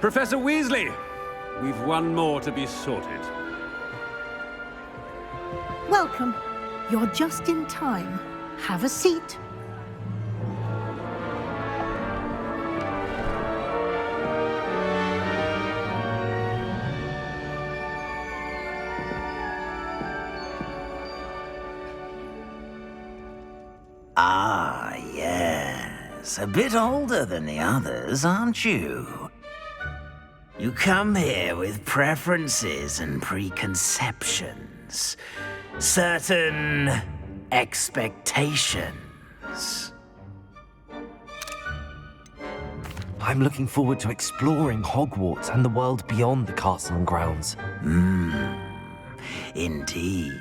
Professor Weasley, we've one more to be sorted. Welcome. You're just in time. Have a seat. Ah, yes. A bit older than the others, aren't you? You come here with preferences and preconceptions. Certain expectations. I'm looking forward to exploring Hogwarts and the world beyond the castle and grounds. Indeed.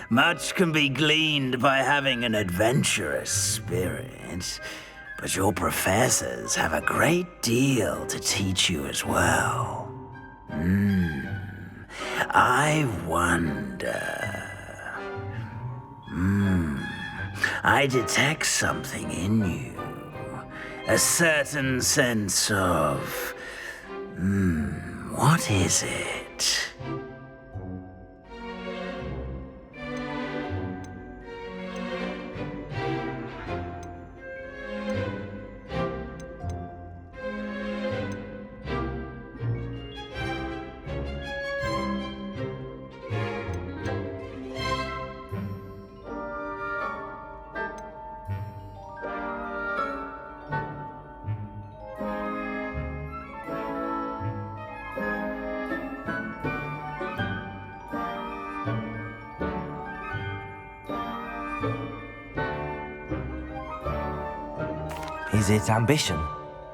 Much can be gleaned by having an adventurous spirit, but your professors have a great deal to teach you as well. I wonder... I detect something in you. A certain sense of... what is it? Is it ambition?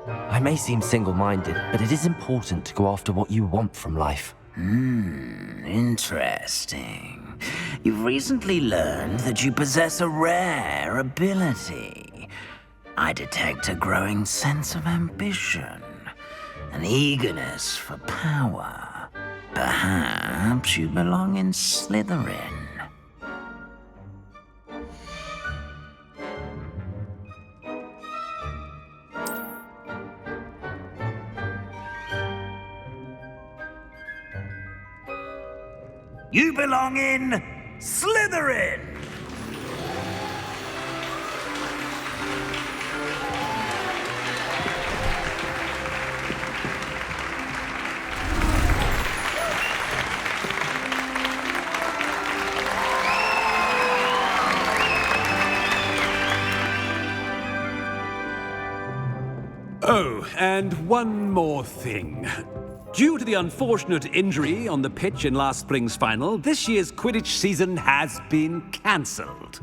I may seem single-minded, but it is important to go after what you want from life. Interesting. You've recently learned that you possess a rare ability. I detect a growing sense of ambition, an eagerness for power. Perhaps you belong in Slytherin. You belong in Slytherin! Oh, and one more thing. Due to the unfortunate injury on the pitch in last spring's final, this year's Quidditch season has been cancelled.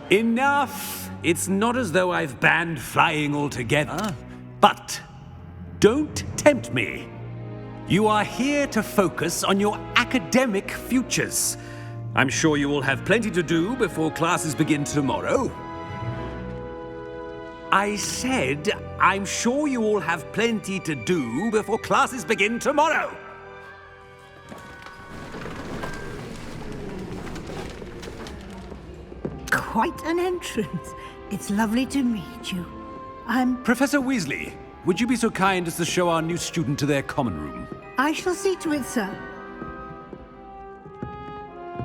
Enough! It's not as though I've banned flying altogether. But don't tempt me. You are here to focus on your academic futures. I'm sure you will have plenty to do before classes begin tomorrow. I said, I'm sure you all have plenty to do before classes begin tomorrow. Quite an entrance. It's lovely to meet you. I'm... Professor Weasley, would you be so kind as to show our new student to their common room? I shall see to it, sir.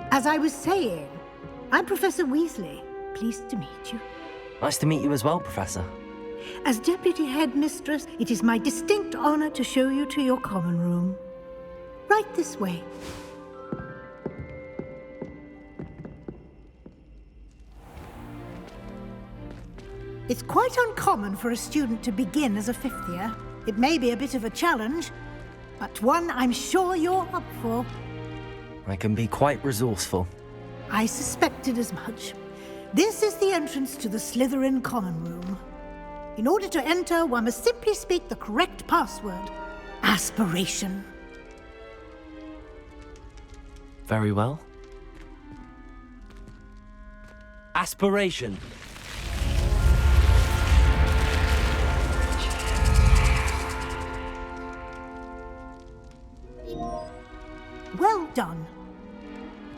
As I was saying, I'm Professor Weasley. Pleased to meet you. Nice to meet you as well, Professor. As Deputy Headmistress, it is my distinct honor to show you to your common room. Right this way. It's quite uncommon for a student to begin as a fifth year. It may be a bit of a challenge, but one I'm sure you're up for. I can be quite resourceful. I suspected as much. This is the entrance to the Slytherin common room. In order to enter, one must simply speak the correct password. Aspiration. Very well. Aspiration. Well done.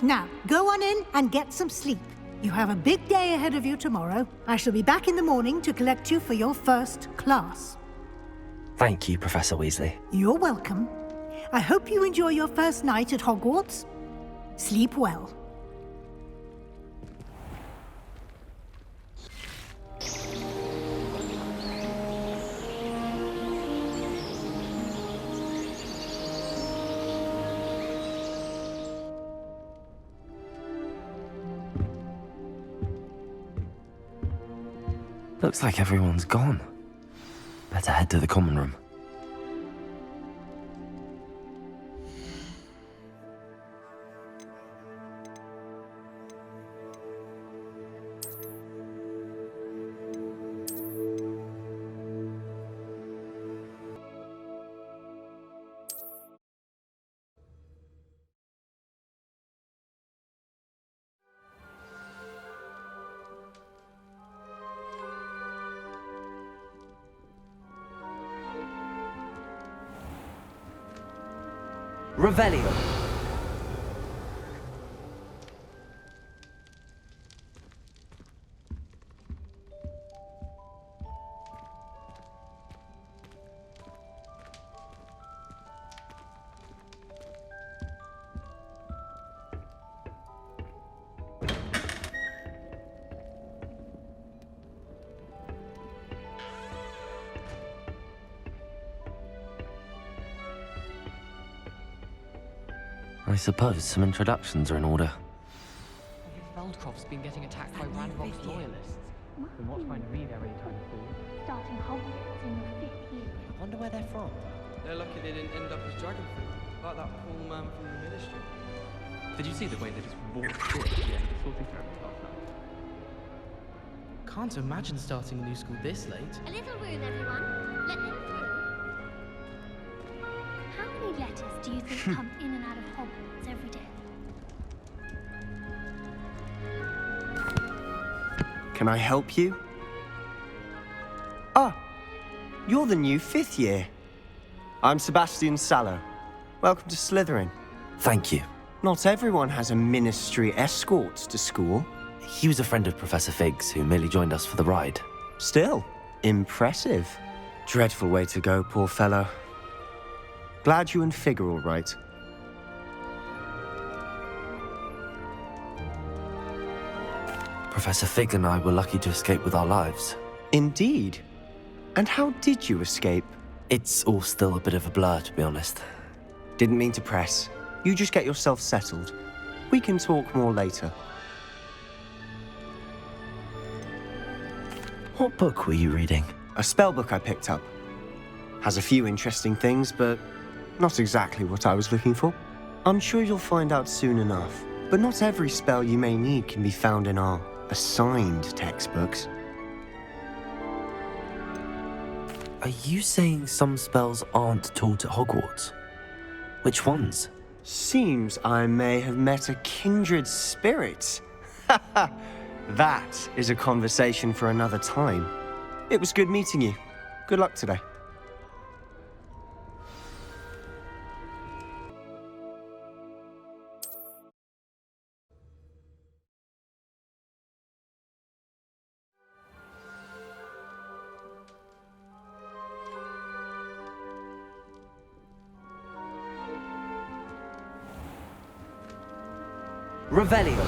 Now, go on in and get some sleep. You have a big day ahead of you tomorrow. I shall be back in the morning to collect you for your first class. Thank you, Professor Weasley. You're welcome. I hope you enjoy your first night at Hogwarts. Sleep well. Looks like everyone's gone. Better head to the common room. Revelio. I suppose some introductions are in order. Feldcroft's been getting attacked by Ranrock's loyalists. Been watched by Ridir anytime soon. Starting Hogwarts in your 5th year. I wonder where they're from. They're lucky they didn't end up as dragon fruit, like that poor man from the ministry. Did you see the way they just walked through at the end of sorting ceremony last night? Can't imagine starting a new school this late. A little room, everyone. Let them through. How many letters do you think come in and out of Hogwarts every day? Can I help you? Ah, you're the new 5th year. I'm Sebastian Sallow. Welcome to Slytherin. Thank you. Not everyone has a ministry escort to school. He was a friend of Professor Fig's who merely joined us for the ride. Still, impressive. Dreadful way to go, poor fellow. Glad you and Fig are all right. Professor Fig and I were lucky to escape with our lives. Indeed. And how did you escape? It's all still a bit of a blur, to be honest. Didn't mean to press. You just get yourself settled. We can talk more later. What book were you reading? A spell book I picked up. Has a few interesting things, but not exactly what I was looking for. I'm sure you'll find out soon enough. But not every spell you may need can be found in our assigned textbooks. Are you saying some spells aren't taught at Hogwarts? Which ones? Seems I may have met a kindred spirit. That is a conversation for another time. It was good meeting you. Good luck today. Revelio.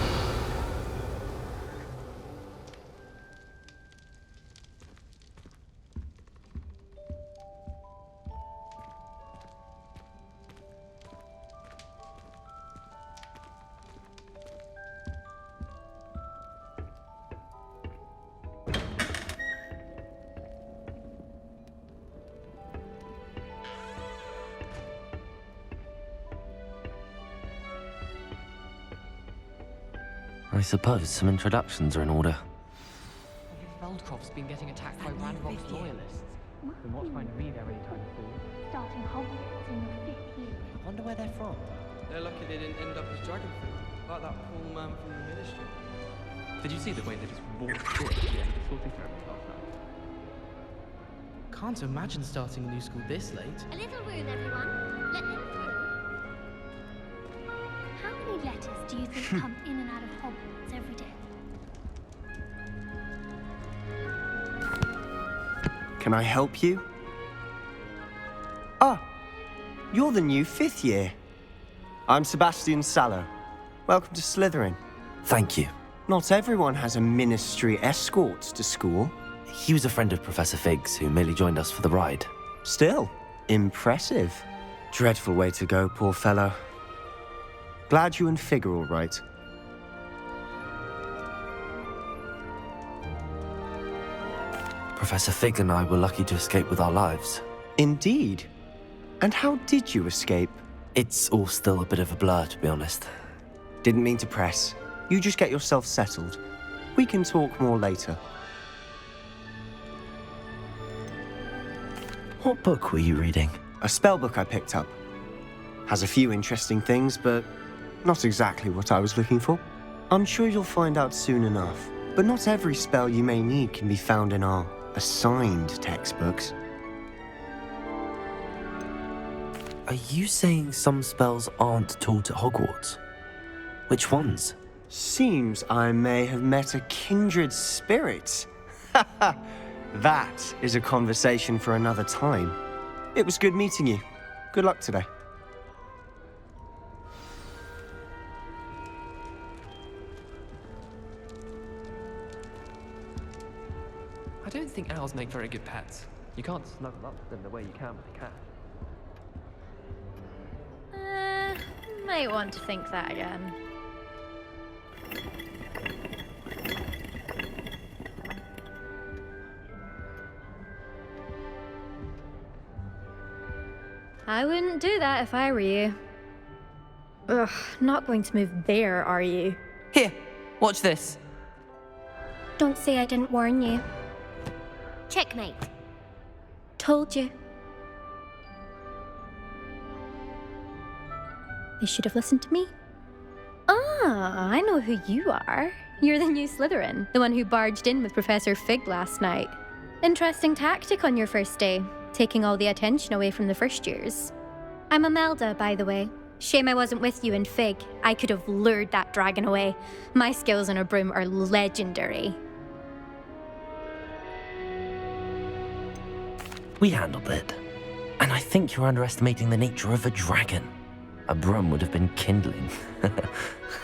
I suppose some introductions are in order. Feldcroft's been getting attacked by Ranrock's loyalists. Been watched by Ridir anytime soon. Starting Hogwarts in your 5th year. I wonder where they're from. They're lucky they didn't end up as dragon fruit, like that poor man from the ministry. Did you see the way they just walked through at the end of sorting ceremony last night? Can't imagine starting a new school this late. A little room, everyone. Let them through. How many letters do you think come in and out of Hogwarts every day? Can I help you? Ah, you're the new 5th year. I'm Sebastian Sallow. Welcome to Slytherin. Thank you. Not everyone has a ministry escort to school. He was a friend of Professor Fig's who merely joined us for the ride. Still, impressive. Dreadful way to go, poor fellow. Glad you and Fig are all right. Professor Fig and I were lucky to escape with our lives. Indeed. And how did you escape? It's all still a bit of a blur, to be honest. Didn't mean to press. You just get yourself settled. We can talk more later. What book were you reading? A spellbook I picked up. Has a few interesting things, but not exactly what I was looking for. I'm sure you'll find out soon enough. But not every spell you may need can be found in our assigned textbooks. Are you saying some spells aren't taught at Hogwarts? Which ones? Seems I may have met a kindred spirit. That is a conversation for another time. It was good meeting you. Good luck today. I don't think owls make very good pets. You can't snuggle up to them the way you can with a cat. Might want to think that again. I wouldn't do that if I were you. Ugh, not going to move there, are you? Here, watch this. Don't say I didn't warn you. Checkmate. Told you. They should have listened to me. Ah, I know who you are. You're the new Slytherin, the one who barged in with Professor Fig last night. Interesting tactic on your first day, taking all the attention away from the first years. I'm Imelda, by the way. Shame I wasn't with you in Fig. I could have lured that dragon away. My skills on a broom are legendary. We handled it. And I think you're underestimating the nature of a dragon. A broom would have been kindling.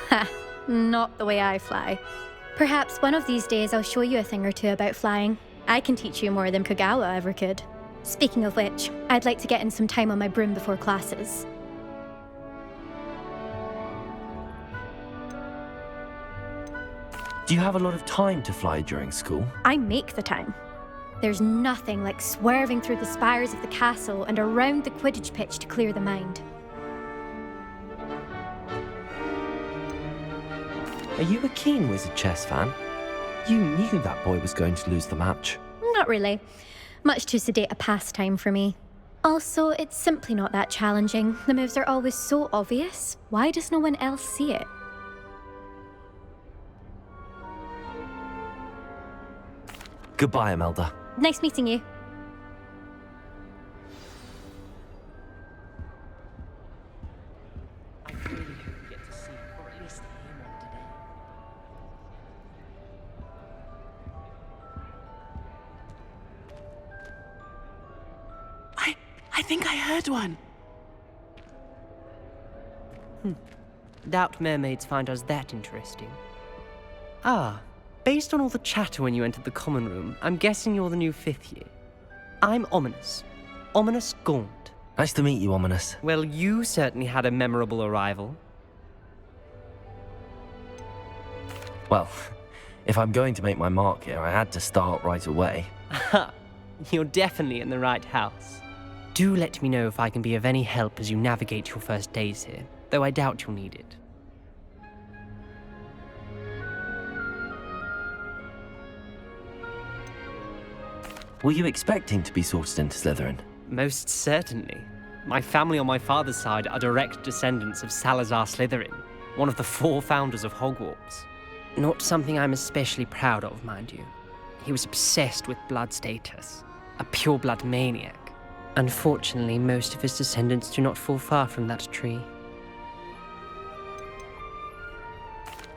Ha, not the way I fly. Perhaps one of these days I'll show you a thing or two about flying. I can teach you more than Kagawa ever could. Speaking of which, I'd like to get in some time on my broom before classes. Do you have a lot of time to fly during school? I make the time. There's nothing like swerving through the spires of the castle and around the Quidditch pitch to clear the mind. Are you a keen Wizard chess fan? You knew that boy was going to lose the match. Not really. Much too sedate a pastime for me. Also, it's simply not that challenging. The moves are always so obvious. Why does no one else see it? Goodbye, Imelda. Nice meeting you. I really hope we get to see, or at least hear more today. I think I heard one. Doubt mermaids find us that interesting. Ah, based on all the chatter when you entered the common room, I'm guessing you're the new 5th year. I'm Ominous. Ominous Gaunt. Nice to meet you, Ominous. Well, you certainly had a memorable arrival. Well, if I'm going to make my mark here, I had to start right away. Ha! You're definitely in the right house. Do let me know if I can be of any help as you navigate your first days here, though I doubt you'll need it. Were you expecting to be sorted into Slytherin? Most certainly. My family on my father's side are direct descendants of Salazar Slytherin, one of the 4 founders of Hogwarts. Not something I'm especially proud of, mind you. He was obsessed with blood status, a pure-blood maniac. Unfortunately, most of his descendants do not fall far from that tree.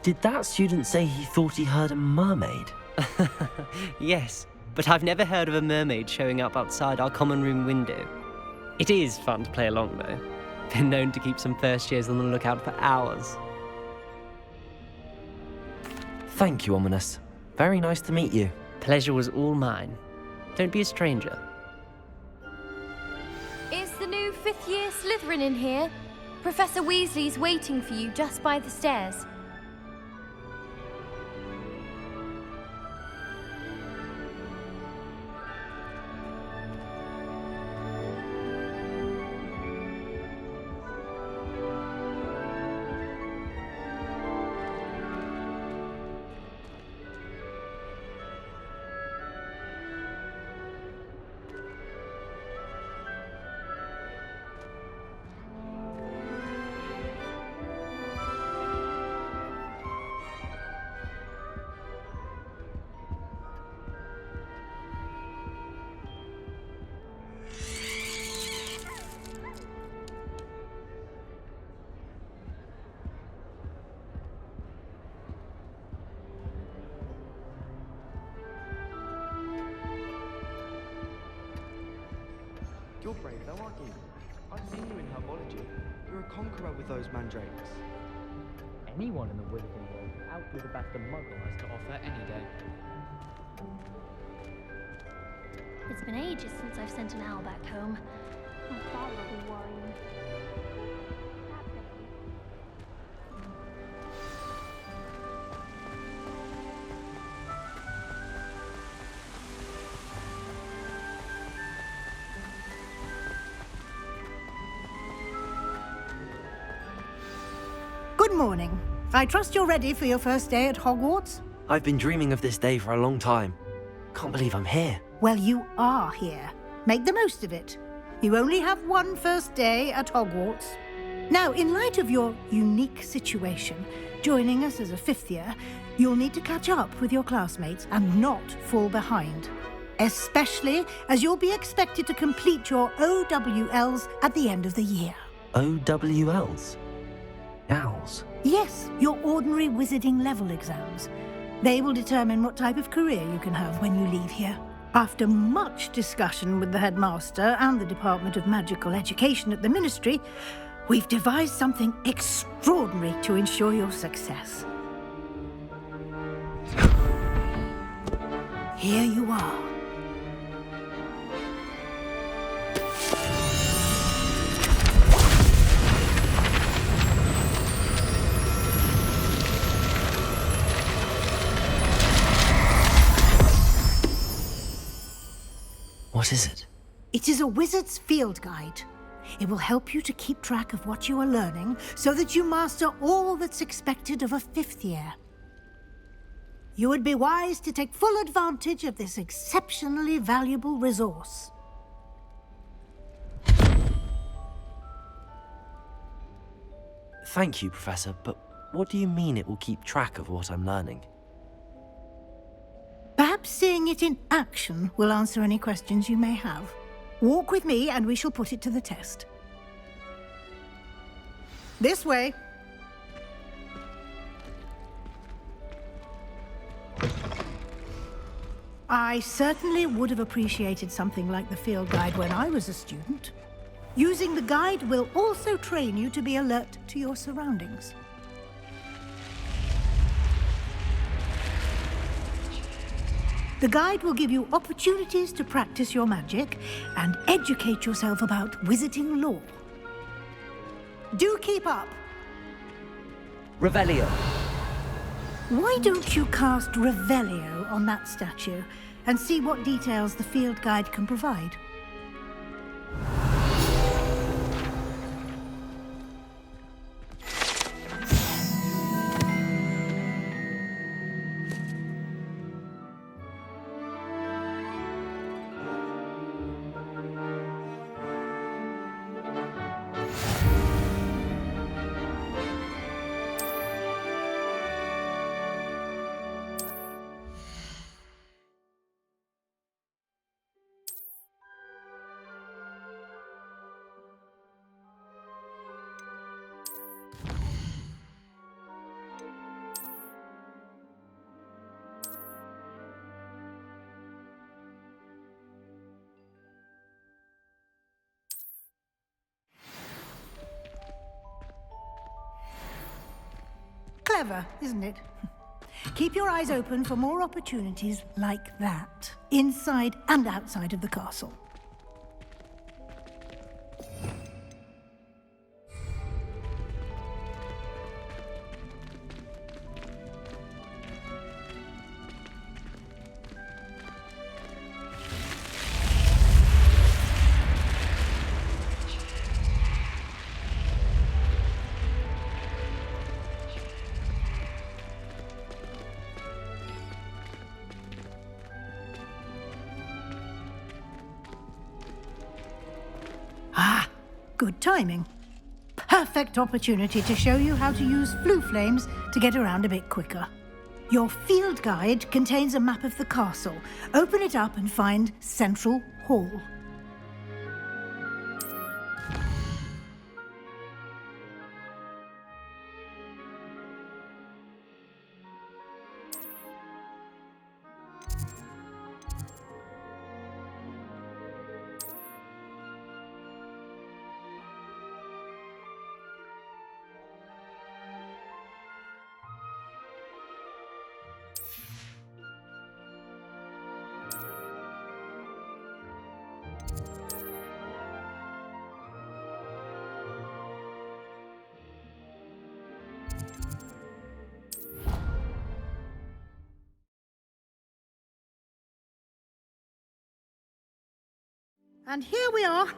Did that student say he thought he heard a mermaid? Yes, but I've never heard of a mermaid showing up outside our common room window. It is fun to play along, though. Been known to keep some first years on the lookout for hours. Thank you, Ominous. Very nice to meet you. Pleasure was all mine. Don't be a stranger. Is the new fifth-year Slytherin in here? Professor Weasley's waiting for you just by the stairs. You're brave though, aren't you? I've seen you in herbology. You're a conqueror with those mandrakes. Anyone in the wizarding world can outdo the best a muggle has to offer any day. It's been ages since I've sent an owl back home. My father will be worrying. Good morning. I trust you're ready for your first day at Hogwarts? I've been dreaming of this day for a long time. Can't believe I'm here. Well, you are here. Make the most of it. You only have one first day at Hogwarts. Now, in light of your unique situation, joining us as a fifth year, you'll need to catch up with your classmates and not fall behind. Especially as you'll be expected to complete your OWLs at the end of the year. OWLs? Owls? Yes, your ordinary wizarding level exams. They will determine what type of career you can have when you leave here. After much discussion with the headmaster and the Department of Magical Education at the Ministry, we've devised something extraordinary to ensure your success. Here you are. What is it? It is a wizard's field guide. It will help you to keep track of what you are learning so that you master all that's expected of a fifth year. You would be wise to take full advantage of this exceptionally valuable resource. Thank you, Professor, but what do you mean it will keep track of what I'm learning? Perhaps seeing it in action will answer any questions you may have. Walk with me and we shall put it to the test. This way. I certainly would have appreciated something like the field guide when I was a student. Using the guide will also train you to be alert to your surroundings. The guide will give you opportunities to practice your magic and educate yourself about wizarding lore. Do keep up. Revelio. Why don't you cast Revelio on that statue and see what details the field guide can provide? Clever, isn't it? Keep your eyes open for more opportunities like that, inside and outside of the castle. Ah, good timing. Perfect opportunity to show you how to use flue flames to get around a bit quicker. Your field guide contains a map of the castle. Open it up and find Central Hall. And here we are.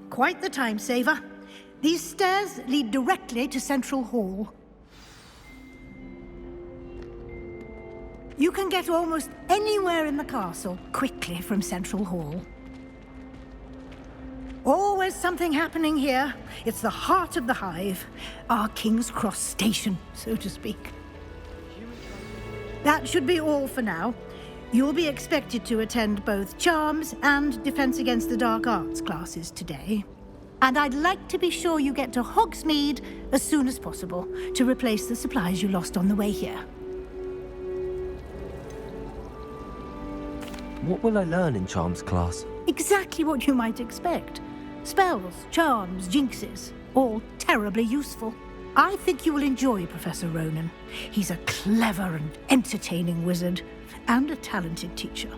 Quite the time saver. These stairs lead directly to Central Hall. You can get almost anywhere in the castle quickly from Central Hall. Always something happening here. It's the heart of the hive. Our King's Cross station, so to speak. That should be all for now. You'll be expected to attend both Charms and Defense Against the Dark Arts classes today. And I'd like to be sure you get to Hogsmeade as soon as possible to replace the supplies you lost on the way here. What will I learn in Charms class? Exactly what you might expect. Spells, charms, jinxes, all terribly useful. I think you will enjoy Professor Ronan. He's a clever and entertaining wizard, and a talented teacher.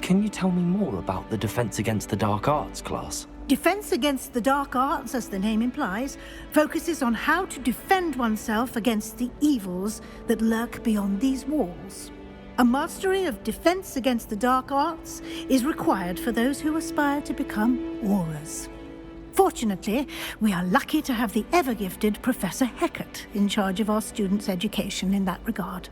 Can you tell me more about the Defense Against the Dark Arts class? Defense Against the Dark Arts, as the name implies, focuses on how to defend oneself against the evils that lurk beyond these walls. A mastery of Defense Against the Dark Arts is required for those who aspire to become Aurors. Fortunately, we are lucky to have the ever-gifted Professor Hecat in charge of our students' education in that regard.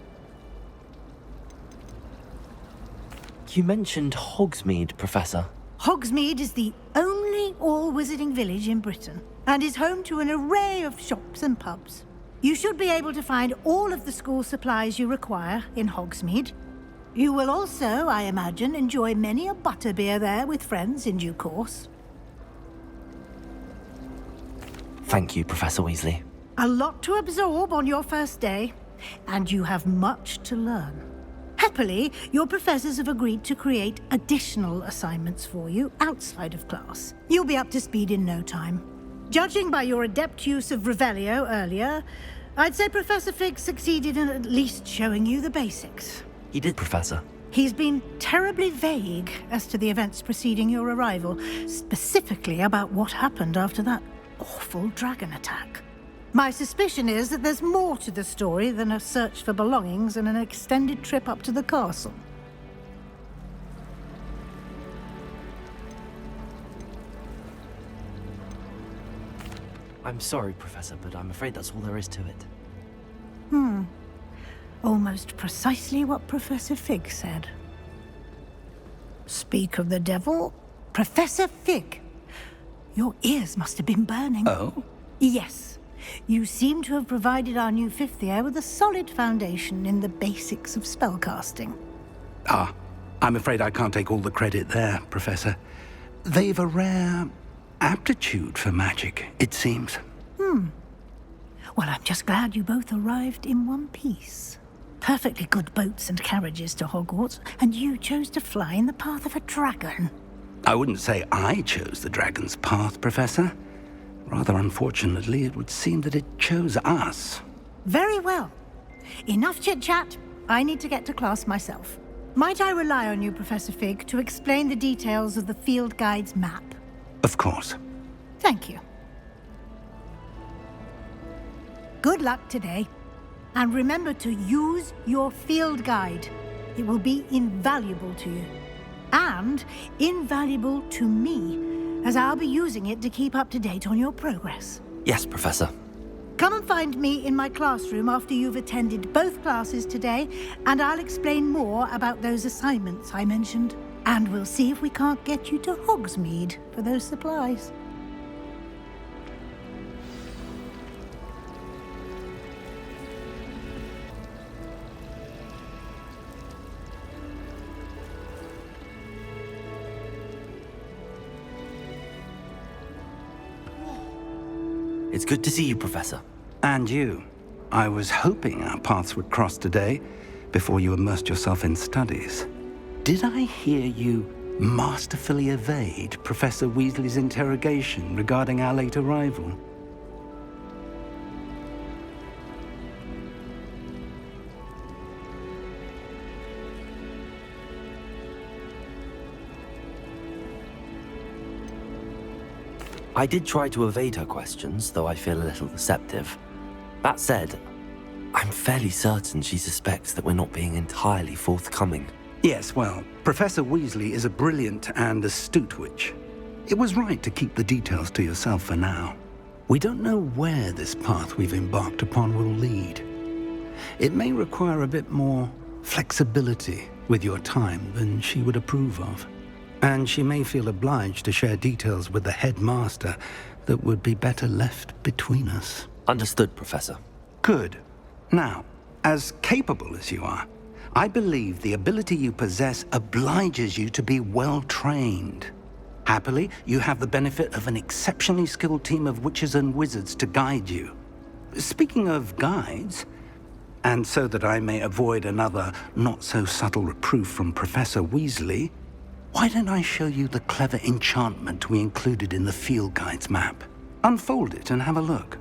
You mentioned Hogsmeade, Professor. Hogsmeade is the only all-wizarding village in Britain and is home to an array of shops and pubs. You should be able to find all of the school supplies you require in Hogsmeade. You will also, I imagine, enjoy many a butterbeer there with friends in due course. Thank you, Professor Weasley. A lot to absorb on your first day, and you have much to learn. Happily, your professors have agreed to create additional assignments for you outside of class. You'll be up to speed in no time. Judging by your adept use of Revelio earlier, I'd say Professor Fig succeeded in at least showing you the basics. He did, Professor. He's been terribly vague as to the events preceding your arrival, specifically about what happened after that awful dragon attack. My suspicion is that there's more to the story than a search for belongings and an extended trip up to the castle. I'm sorry, Professor, but I'm afraid that's all there is to it. Almost precisely what Professor Fig said. Speak of the devil, Professor Fig. Your ears must have been burning. Oh? Yes. You seem to have provided our new fifth year with a solid foundation in the basics of spellcasting. Ah, I'm afraid I can't take all the credit there, Professor. They've a rare aptitude for magic, it seems. Well, I'm just glad you both arrived in one piece. Perfectly good boats and carriages to Hogwarts, and you chose to fly in the path of a dragon. I wouldn't say I chose the dragon's path, Professor. Rather unfortunately, it would seem that it chose us. Very well. Enough chit-chat. I need to get to class myself. Might I rely on you, Professor Fig, to explain the details of the field guide's map? Of course. Thank you. Good luck today. And remember to use your field guide. It will be invaluable to you. And invaluable to me, as I'll be using it to keep up to date on your progress. Yes, Professor. Come and find me in my classroom after you've attended both classes today, and I'll explain more about those assignments I mentioned. And we'll see if we can't get you to Hogsmeade for those supplies. It's good to see you, Professor. And you. I was hoping our paths would cross today, before you immersed yourself in studies. Did I hear you masterfully evade Professor Weasley's interrogation regarding our late arrival? I did try to evade her questions, though I feel a little deceptive. That said, I'm fairly certain she suspects that we're not being entirely forthcoming. Yes, well, Professor Weasley is a brilliant and astute witch. It was right to keep the details to yourself for now. We don't know where this path we've embarked upon will lead. It may require a bit more flexibility with your time than she would approve of. And she may feel obliged to share details with the headmaster that would be better left between us. Understood, Professor. Good. Now, as capable as you are, I believe the ability you possess obliges you to be well trained. Happily, you have the benefit of an exceptionally skilled team of witches and wizards to guide you. Speaking of guides, and so that I may avoid another not-so-subtle reproof from Professor Weasley, why don't I show you the clever enchantment we included in the field guide's map? Unfold it and have a look.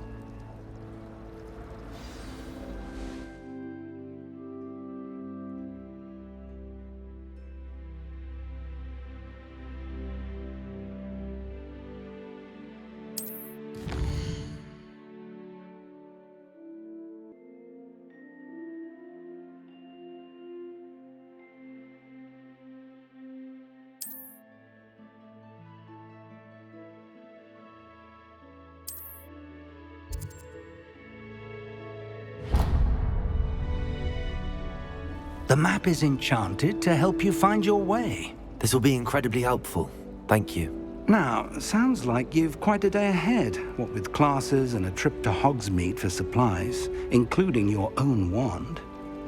The map is enchanted to help you find your way. This will be incredibly helpful. Thank you. Now, sounds like you've quite a day ahead, what with classes and a trip to Hogsmeade for supplies, including your own wand.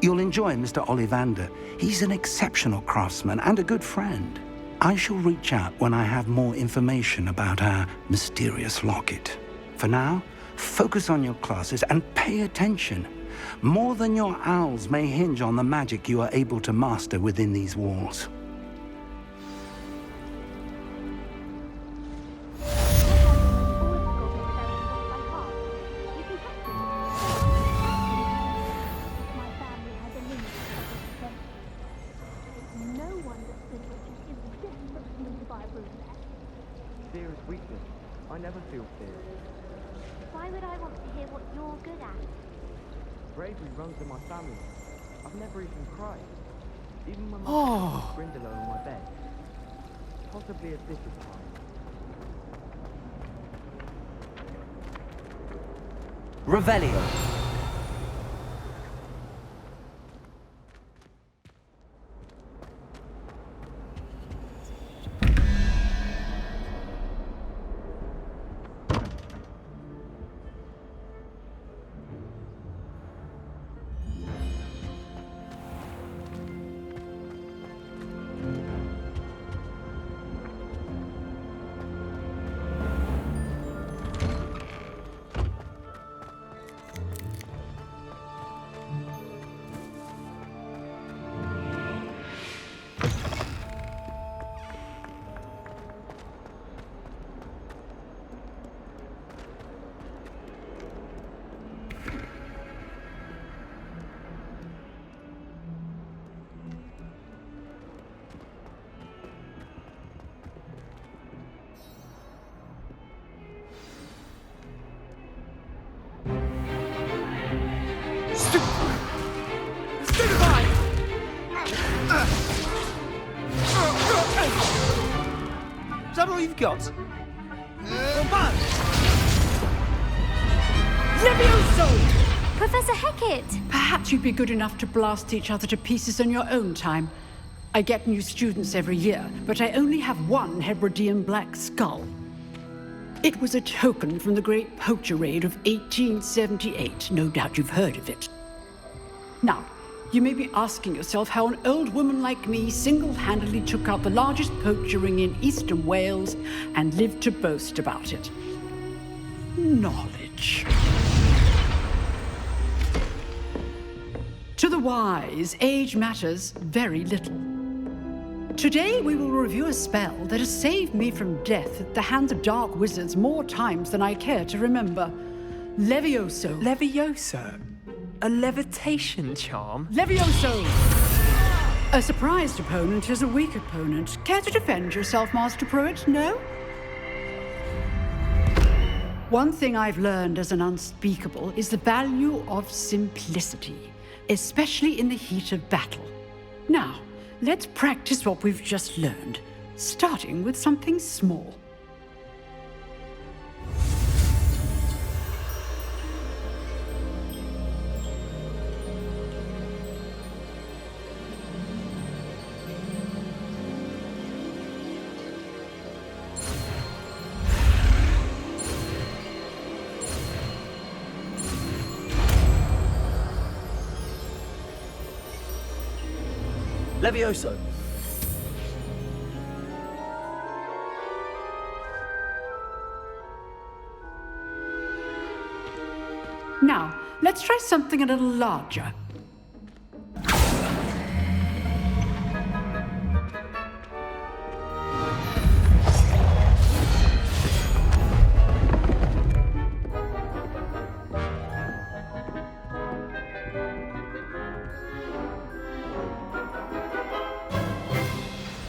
You'll enjoy Mr. Ollivander. He's an exceptional craftsman and a good friend. I shall reach out when I have more information about our mysterious locket. For now, focus on your classes and pay attention. More than your owls may hinge on the magic you are able to master within these walls. Fear is weakness. I never feel fear. Why would I want to hear what you're good at? Bravery runs in my family. I've never even cried. Even when my Grindylow on my bed. Possibly at this time. Revelio. that all you've got? Levioso! Professor Hecat! Perhaps you'd be good enough to blast each other to pieces in your own time. I get new students every year, but I only have one Hebridean black skull. It was a token from the Great Poacher Raid of 1878. No doubt you've heard of it. Now, you may be asking yourself how an old woman like me single-handedly took out the largest poacher ring in eastern Wales and lived to boast about it. Knowledge. To the wise, age matters very little. Today we will review a spell that has saved me from death at the hands of dark wizards more times than I care to remember. Levioso. Levioso? A levitation charm? Levioso! A surprised opponent is a weak opponent. Care to defend yourself, Master Pruitt? No? One thing I've learned as an unspeakable is the value of simplicity, especially in the heat of battle. Now, let's practice what we've just learned, starting with something small. Levioso. Now, let's try something a little larger.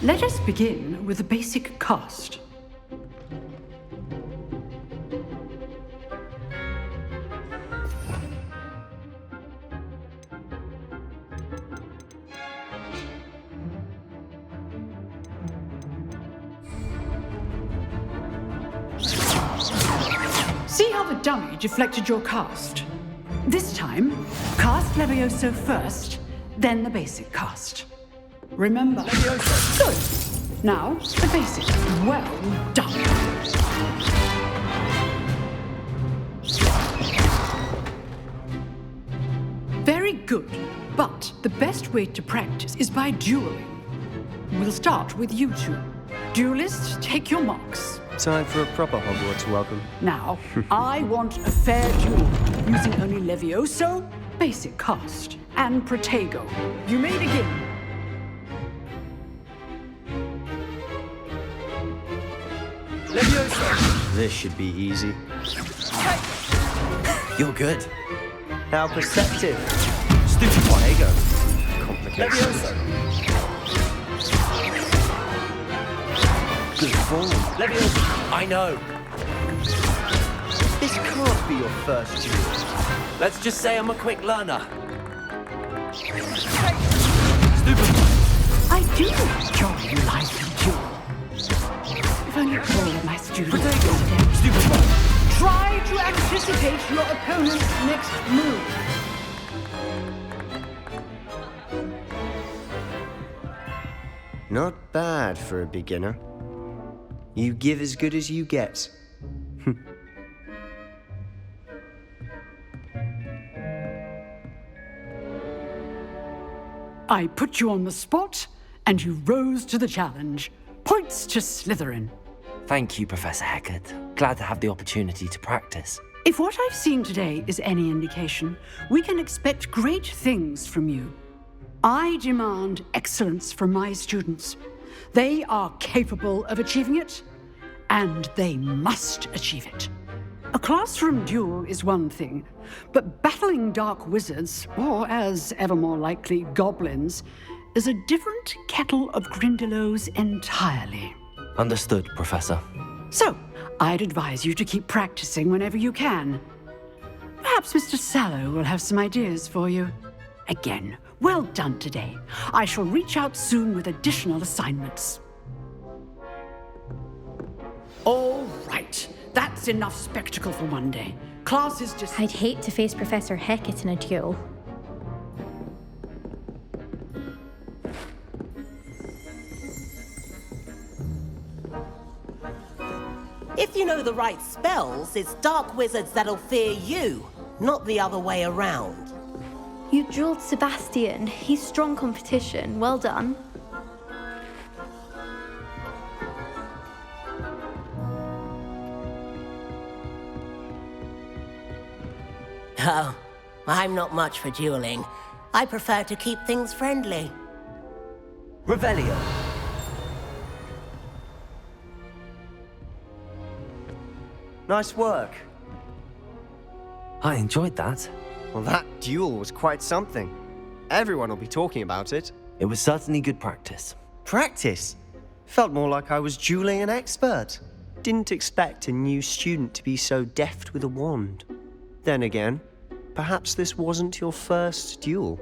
Let us begin with the basic cast. See how the dummy deflected your cast? This time, cast Levioso first, then the basic cast. Remember. Levioso. Good. Now, the basic. Well done. Very good. But the best way to practice is by dueling. We'll start with you two. Duelists, take your marks. Time for a proper Hogwarts welcome. Now, I want a fair duel, using only Levioso, basic cast, and Protego. You may begin. Levioso! This should be easy. You're good. How perceptive. Stupid Protego. Complicated. Levioso! Good form. Levioso! I know. This can't be your first duel. Let's just say I'm a quick learner. Stupid. I do enjoy lively duel. If only all of my students Protego! Stupid. try to anticipate your opponent's next move. Not bad for a beginner. You give as good as you get. I put you on the spot, and you rose to the challenge. Points to Slytherin. Thank you, Professor Hecat. Glad to have the opportunity to practice. If what I've seen today is any indication, we can expect great things from you. I demand excellence from my students. They are capable of achieving it, and they must achieve it. A classroom duel is one thing, but battling dark wizards, or as ever more likely, goblins, is a different kettle of Grindylows entirely. Understood, Professor. So, I'd advise you to keep practicing whenever you can. Perhaps Mr. Sallow will have some ideas for you. Again, well done today. I shall reach out soon with additional assignments. That's enough spectacle for one day. Class is just... I'd hate to face Professor Hecat in a duel. If you know the right spells, it's dark wizards that'll fear you, not the other way around. You drilled Sebastian. He's strong competition. Well done. Oh, I'm not much for dueling. I prefer to keep things friendly. Revelio. Nice work. I enjoyed that. Well, that duel was quite something. Everyone will be talking about it. It was certainly good practice. Practice? Felt more like I was dueling an expert. Didn't expect a new student to be so deft with a wand. Then again, perhaps this wasn't your first duel.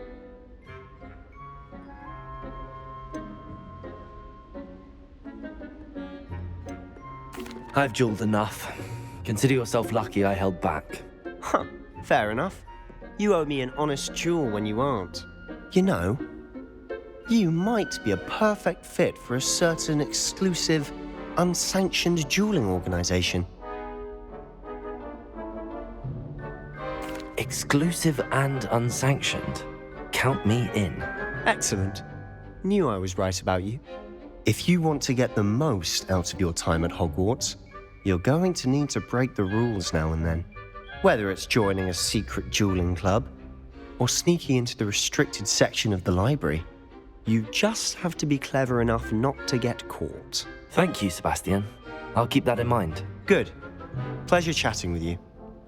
I've dueled enough. Consider yourself lucky I held back. Huh, fair enough. You owe me an honest duel when you aren't. You know, you might be a perfect fit for a certain exclusive, unsanctioned dueling organization. Exclusive and unsanctioned. Count me in. Excellent. Knew I was right about you. If you want to get the most out of your time at Hogwarts, you're going to need to break the rules now and then. Whether it's joining a secret dueling club, or sneaking into the restricted section of the library, you just have to be clever enough not to get caught. Thank you, Sebastian. I'll keep that in mind. Good. Pleasure chatting with you.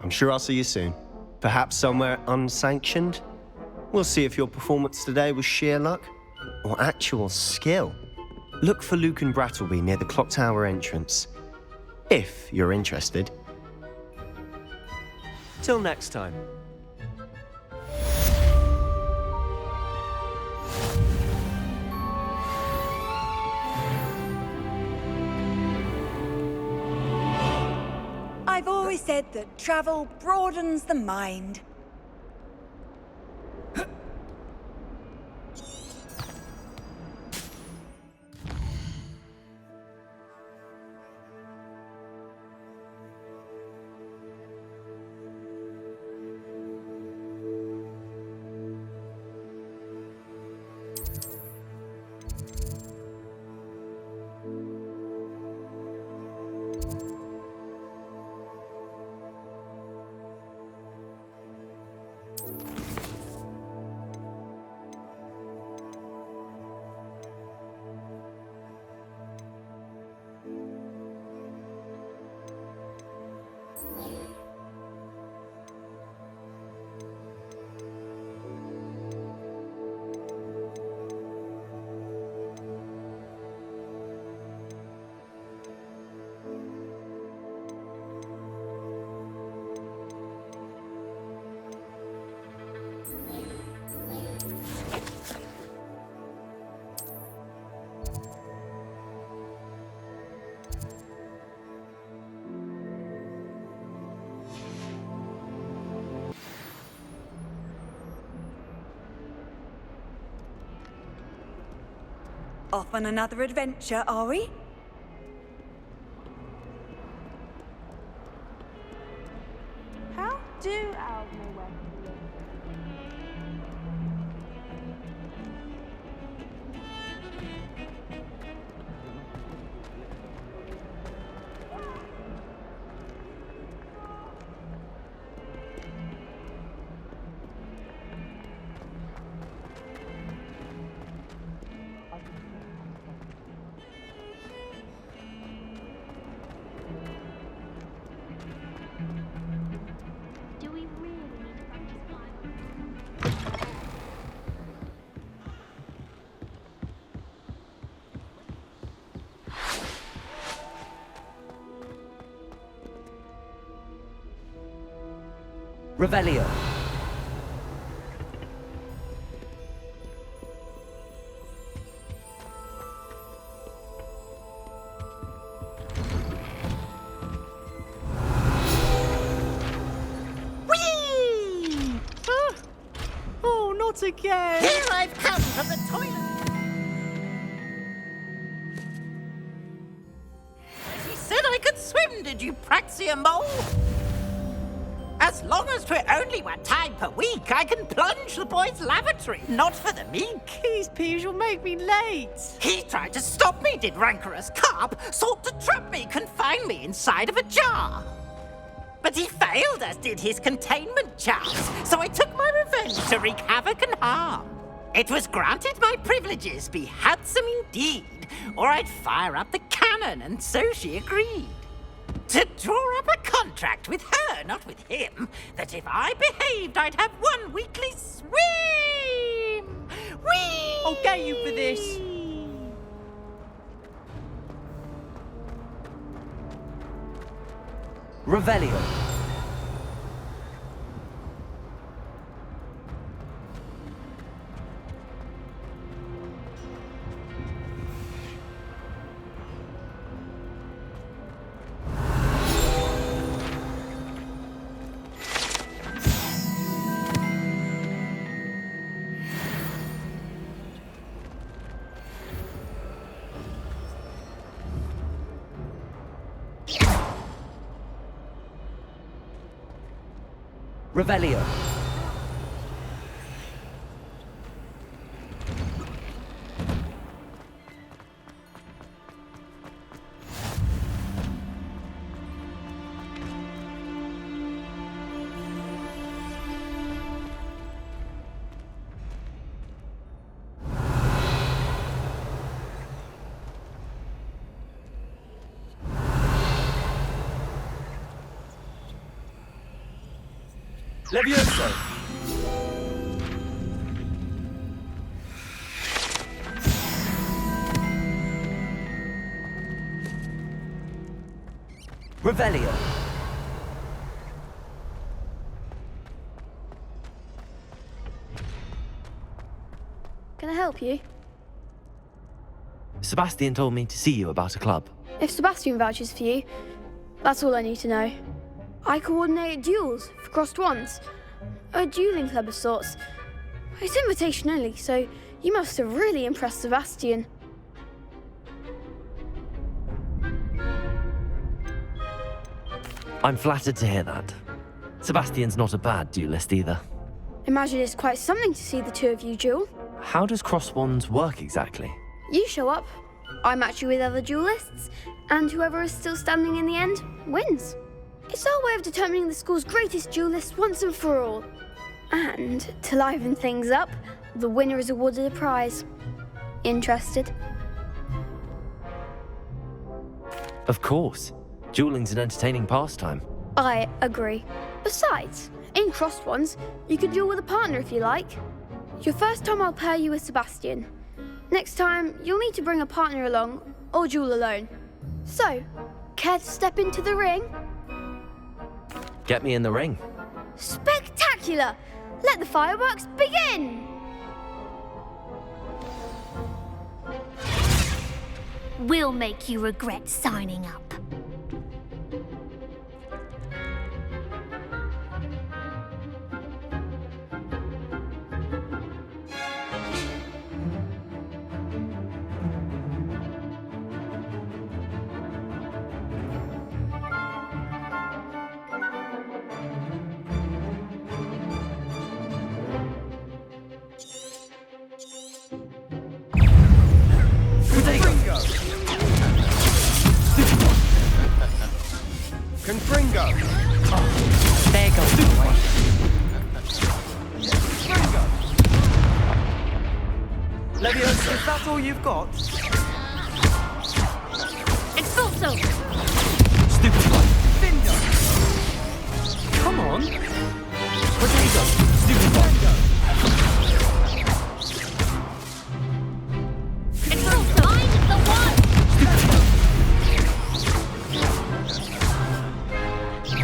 I'm sure I'll see you soon. Perhaps somewhere unsanctioned? We'll see if your performance today was sheer luck or actual skill. Look for Luke and Brattleby near the clock tower entrance, if you're interested. Till next time. I've always said that travel broadens the mind. Off on another adventure, are we? How do owls know where to live? Do we really need to practice flying? Revelio. Not again! Here I've come from the toilet! He said I could swim, did you praxia mole? As long as 'twere only one time per week, I can plunge the boys' lavatory, not for the meek. Please, Peeves, you'll make me late. He tried to stop me, did rancorous carp, sought to trap me, confine me inside of a jar. But he failed, as did his containment charms, so I took my revenge to wreak havoc and harm. It was granted my privileges be handsome indeed, or I'd fire up the cannon, and so she agreed. To draw up a contract with her, not with him, that if I behaved, I'd have one weekly swim! Whee! I'll get you for this. Revelio. Revelio. Levioso! Revelio. Can I help you? Sebastian told me to see you about a club. If Sebastian vouches for you, that's all I need to know. I coordinate duels for crossed wands. A dueling club of sorts. It's invitation only, so you must have really impressed Sebastian. I'm flattered to hear that. Sebastian's not a bad duelist either. Imagine it's quite something to see the two of you duel. How does cross wands work exactly? You show up, I match you with other duelists, and whoever is still standing in the end wins. It's our way of determining the school's greatest duelist once and for all. And, to liven things up, the winner is awarded a prize. Interested? Of course. Dueling's an entertaining pastime. I agree. Besides, in crossed ones, you can duel with a partner if you like. Your first time I'll pair you with Sebastian. Next time, you'll need to bring a partner along, or duel alone. So, care to step into the ring? Get me in the ring. Spectacular! Let the fireworks begin! We'll make you regret signing up. Confringo! There goes the way. Levioso! Is that all you've got? Expulso! Stupid one. Findo! Come on. Potato. Stupid one. Expulso! Find the one!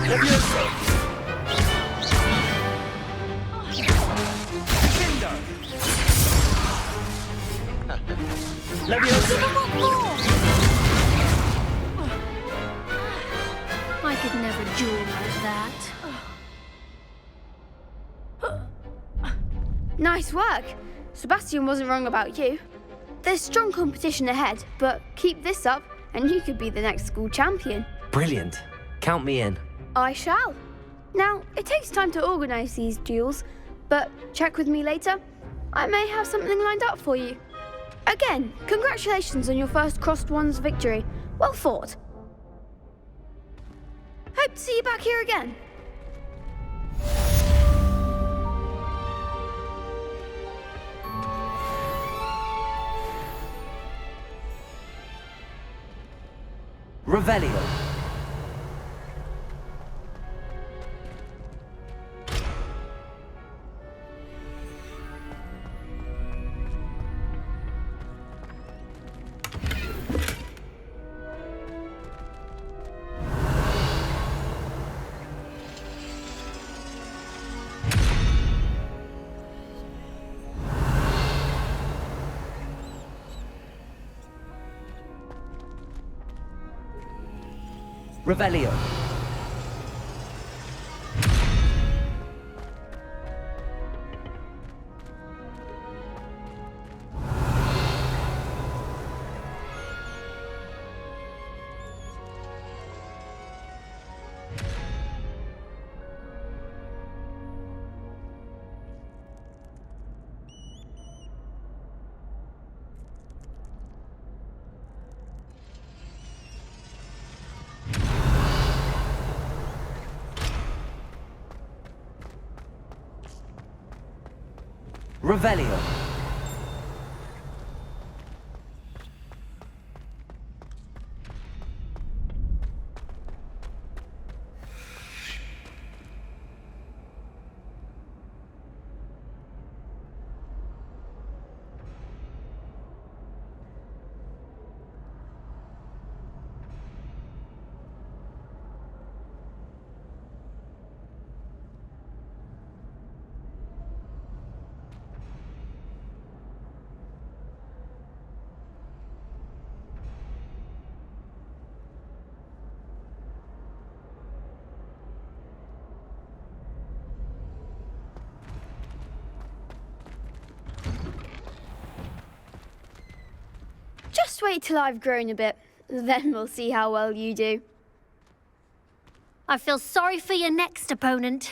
Levioso! Findo! Levioso! I could never duel like that. Nice work. Sebastian wasn't wrong about you. There's strong competition ahead, but keep this up and you could be the next school champion. Brilliant. Count me in. I shall. Now, it takes time to organise these duels, but check with me later. I may have something lined up for you. Again, congratulations on your first Crossed Ones victory. Well fought. Hope to see you back here again. Revelio. Revelio. Revelio. Just wait till I've grown a bit, then we'll see how well you do. I feel sorry for your next opponent.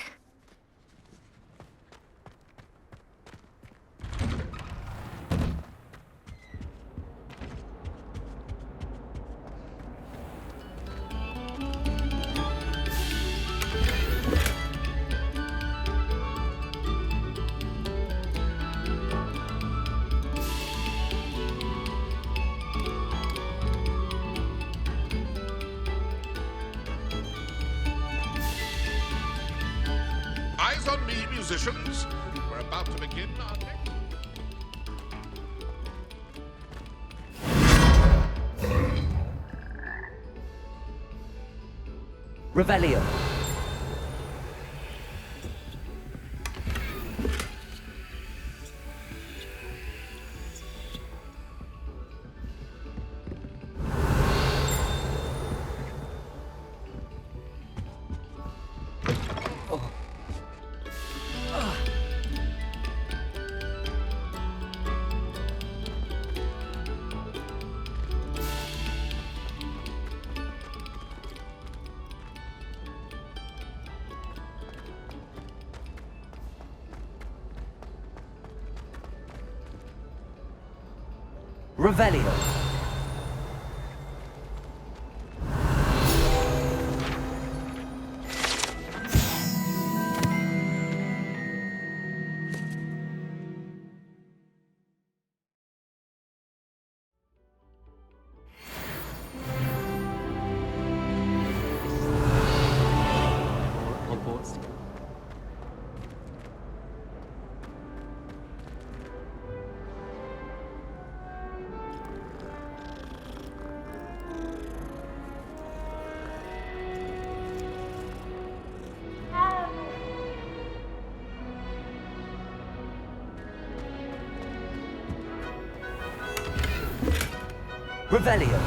Eyes on me, musicians. We're about to begin our next... Revelio. Revelio. Hogwarts. Revelio.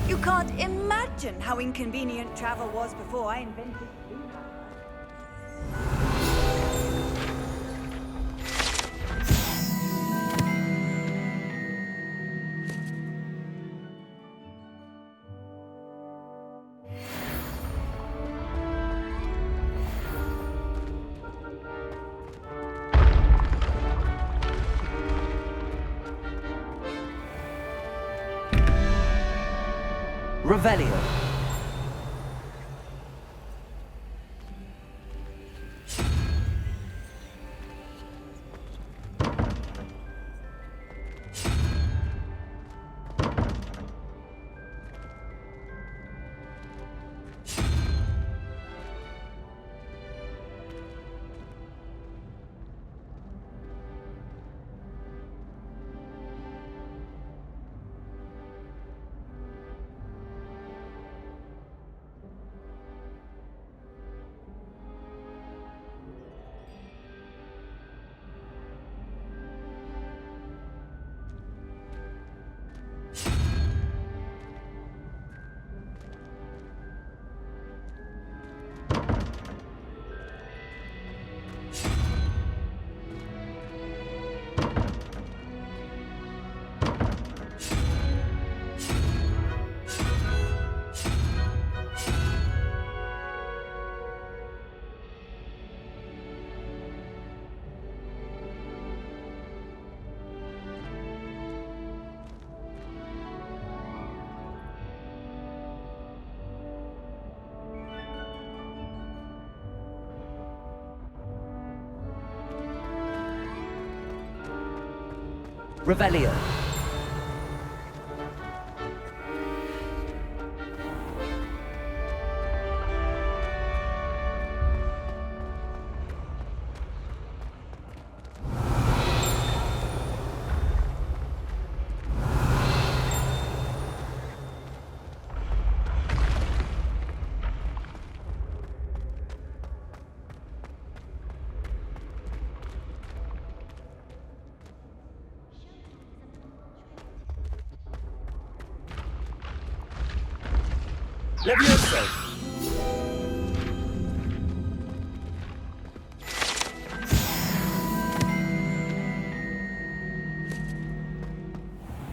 You can't imagine imagine how inconvenient travel was before I invented steam. Revelio. Revelio. Levioso!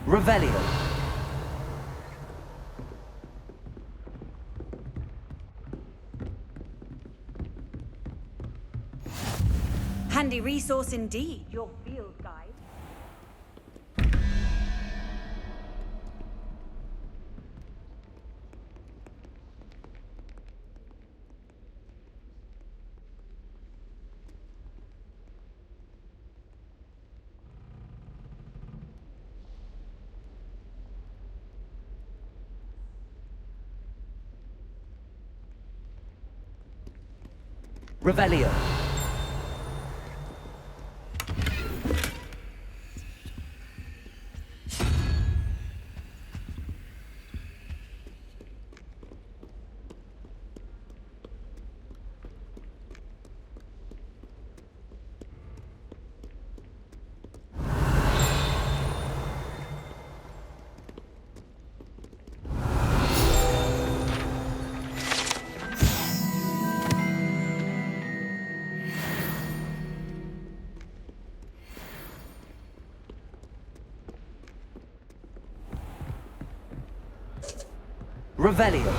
Revelio. Handy resource indeed, your field guide. Revelio. Revelio.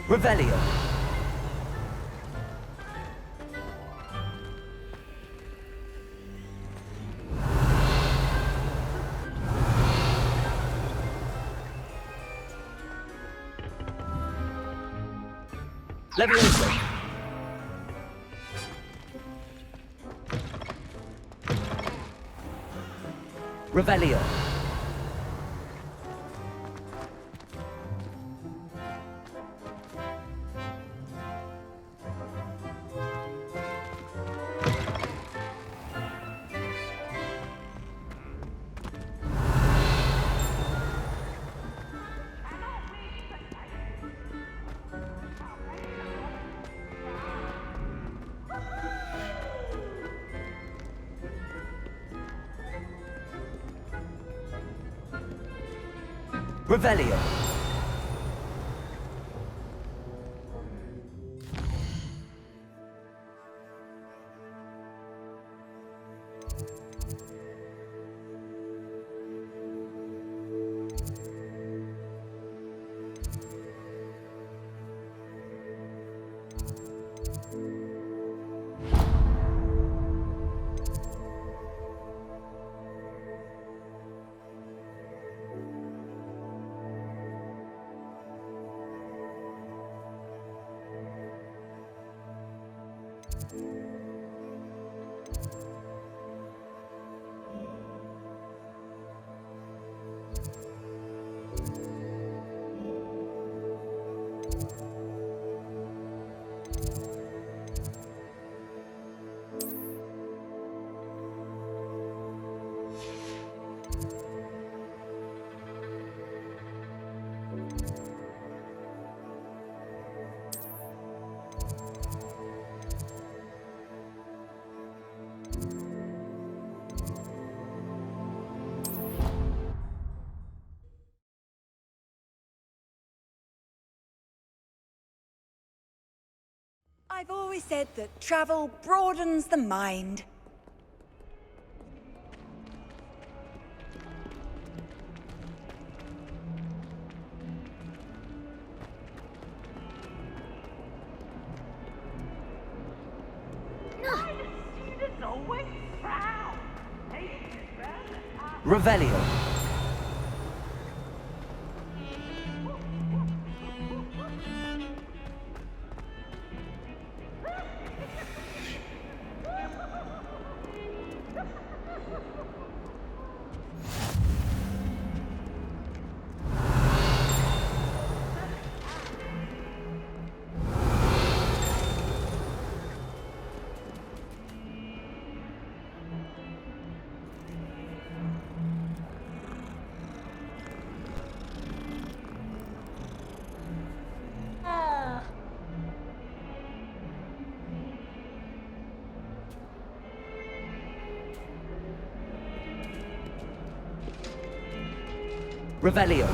Revelio. Levioso! Revelio! Revelio! I've always said that travel broadens the mind. Revelio! Revelio!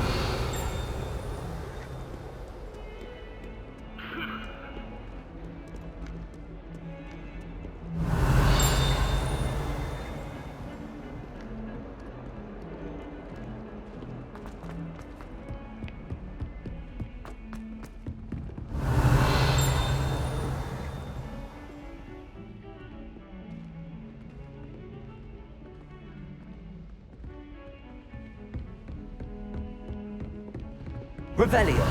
Revelio!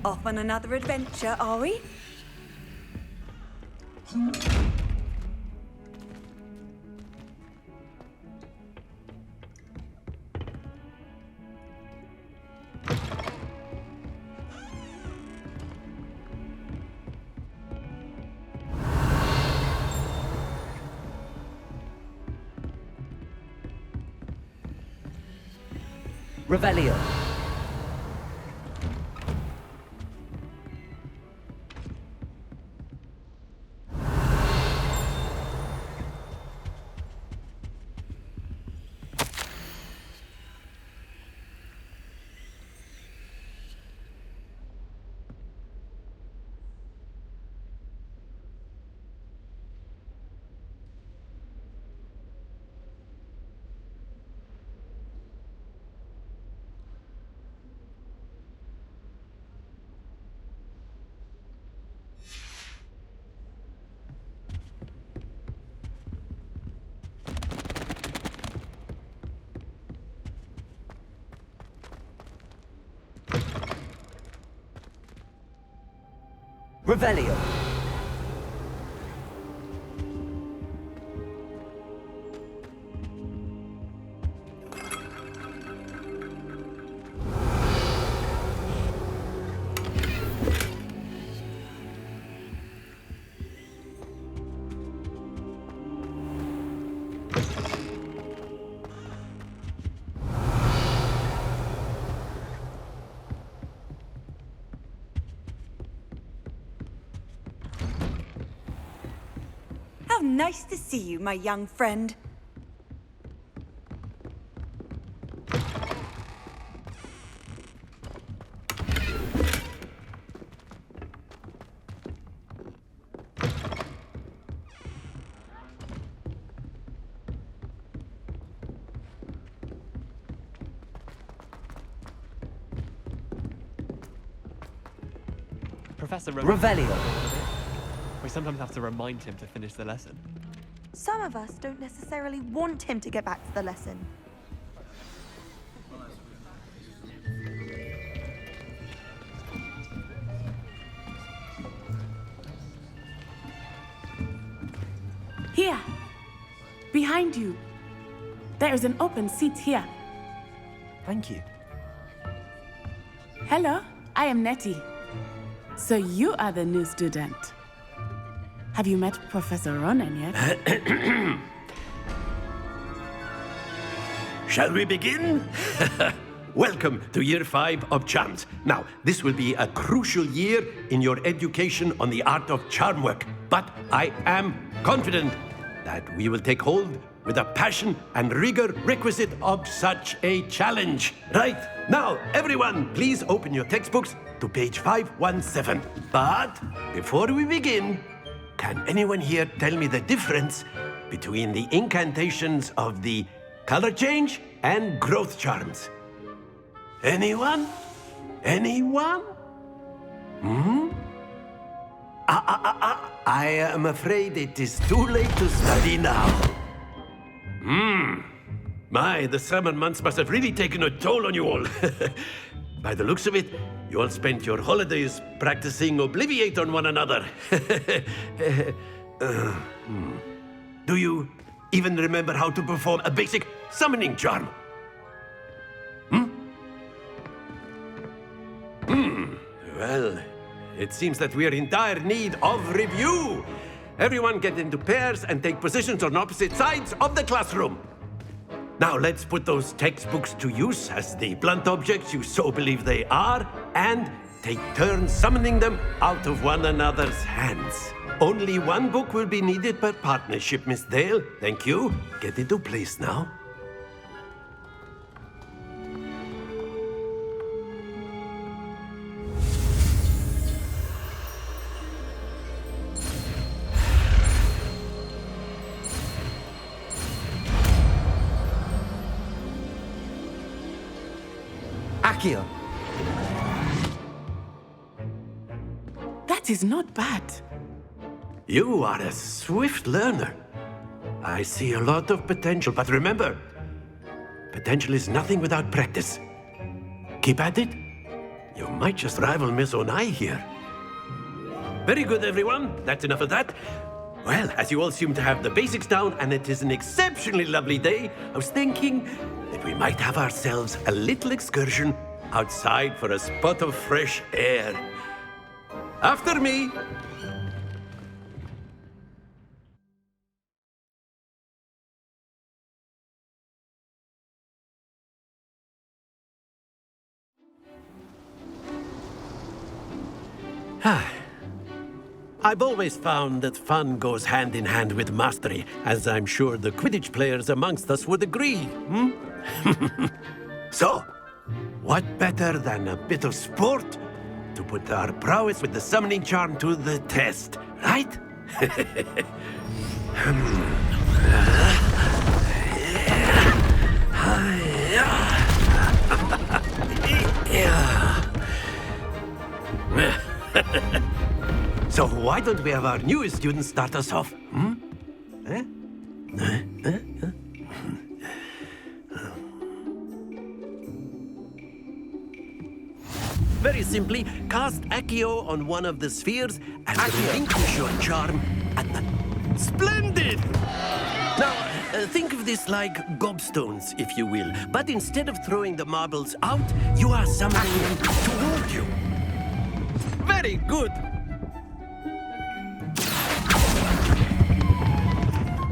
Off on another adventure, are we? Revelio! Revelio. How nice to see you, my young friend. Professor Revelio. We sometimes have to remind him to finish the lesson. Some of us don't necessarily want him to get back to the lesson. Here, behind you. There is an open seat here. Thank you. Hello, I am Nettie. So you are the new student. Have you met Professor Ronan yet? Shall we begin? Welcome to Year 5 of Charms. Now, this will be a crucial year in your education on the art of charm work, but I am confident that we will take hold with the passion and rigor requisite of such a challenge. Right, now, everyone, please open your textbooks to page 517. But before we begin, can anyone here tell me the difference between the incantations of the color change and growth charms? Anyone? Anyone? I am afraid it is too late to study now. My, the summer months must have really taken a toll on you all. By the looks of it, you all spent your holidays practicing Obliviate on one another. Do you even remember how to perform a basic summoning charm? Well, it seems that we are in dire need of review. Everyone get into pairs and take positions on opposite sides of the classroom. Now let's put those textbooks to use as the blunt objects you so believe they are, and take turns summoning them out of one another's hands. Only one book will be needed per partnership, Miss Dale. Thank you. Get into place now. Accio. That is not bad. You are a swift learner. I see a lot of potential, but remember, potential is nothing without practice. Keep at it. You might just rival Miss Onai here. Very good, everyone. That's enough of that. Well, as you all seem to have the basics down, and it is an exceptionally lovely day, I was thinking that we might have ourselves a little excursion outside for a spot of fresh air. After me. I've always found that fun goes hand in hand with mastery, as I'm sure the Quidditch players amongst us would agree. So, what better than a bit of sport to put our prowess with the summoning charm to the test, right? So why don't we have our newest student start us off? Very simply, cast Accio on one of the spheres and relinquish your charm at the... Splendid! Now, think of this like gobstones, if you will. But instead of throwing the marbles out, you are summoning them toward you. Very good!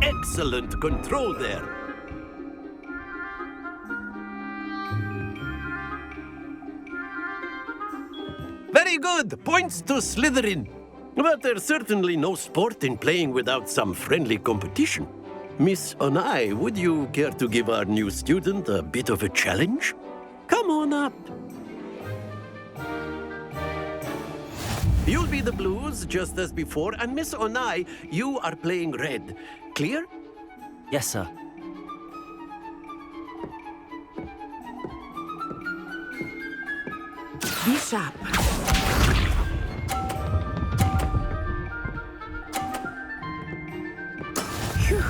Excellent control there. Very good! Points to Slytherin. But there's certainly no sport in playing without some friendly competition. Miss Onai, would you care to give our new student a bit of a challenge? Come on up. You'll be the blues, just as before, and Miss Onai, you are playing red. Clear? Yes, sir. Be sharp. Phew.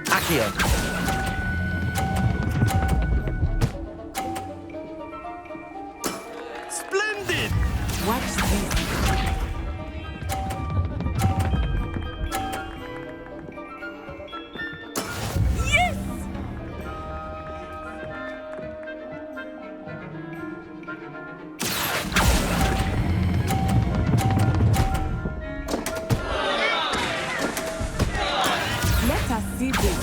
Accio. Splendid! Watch this. Yes! Let us see this.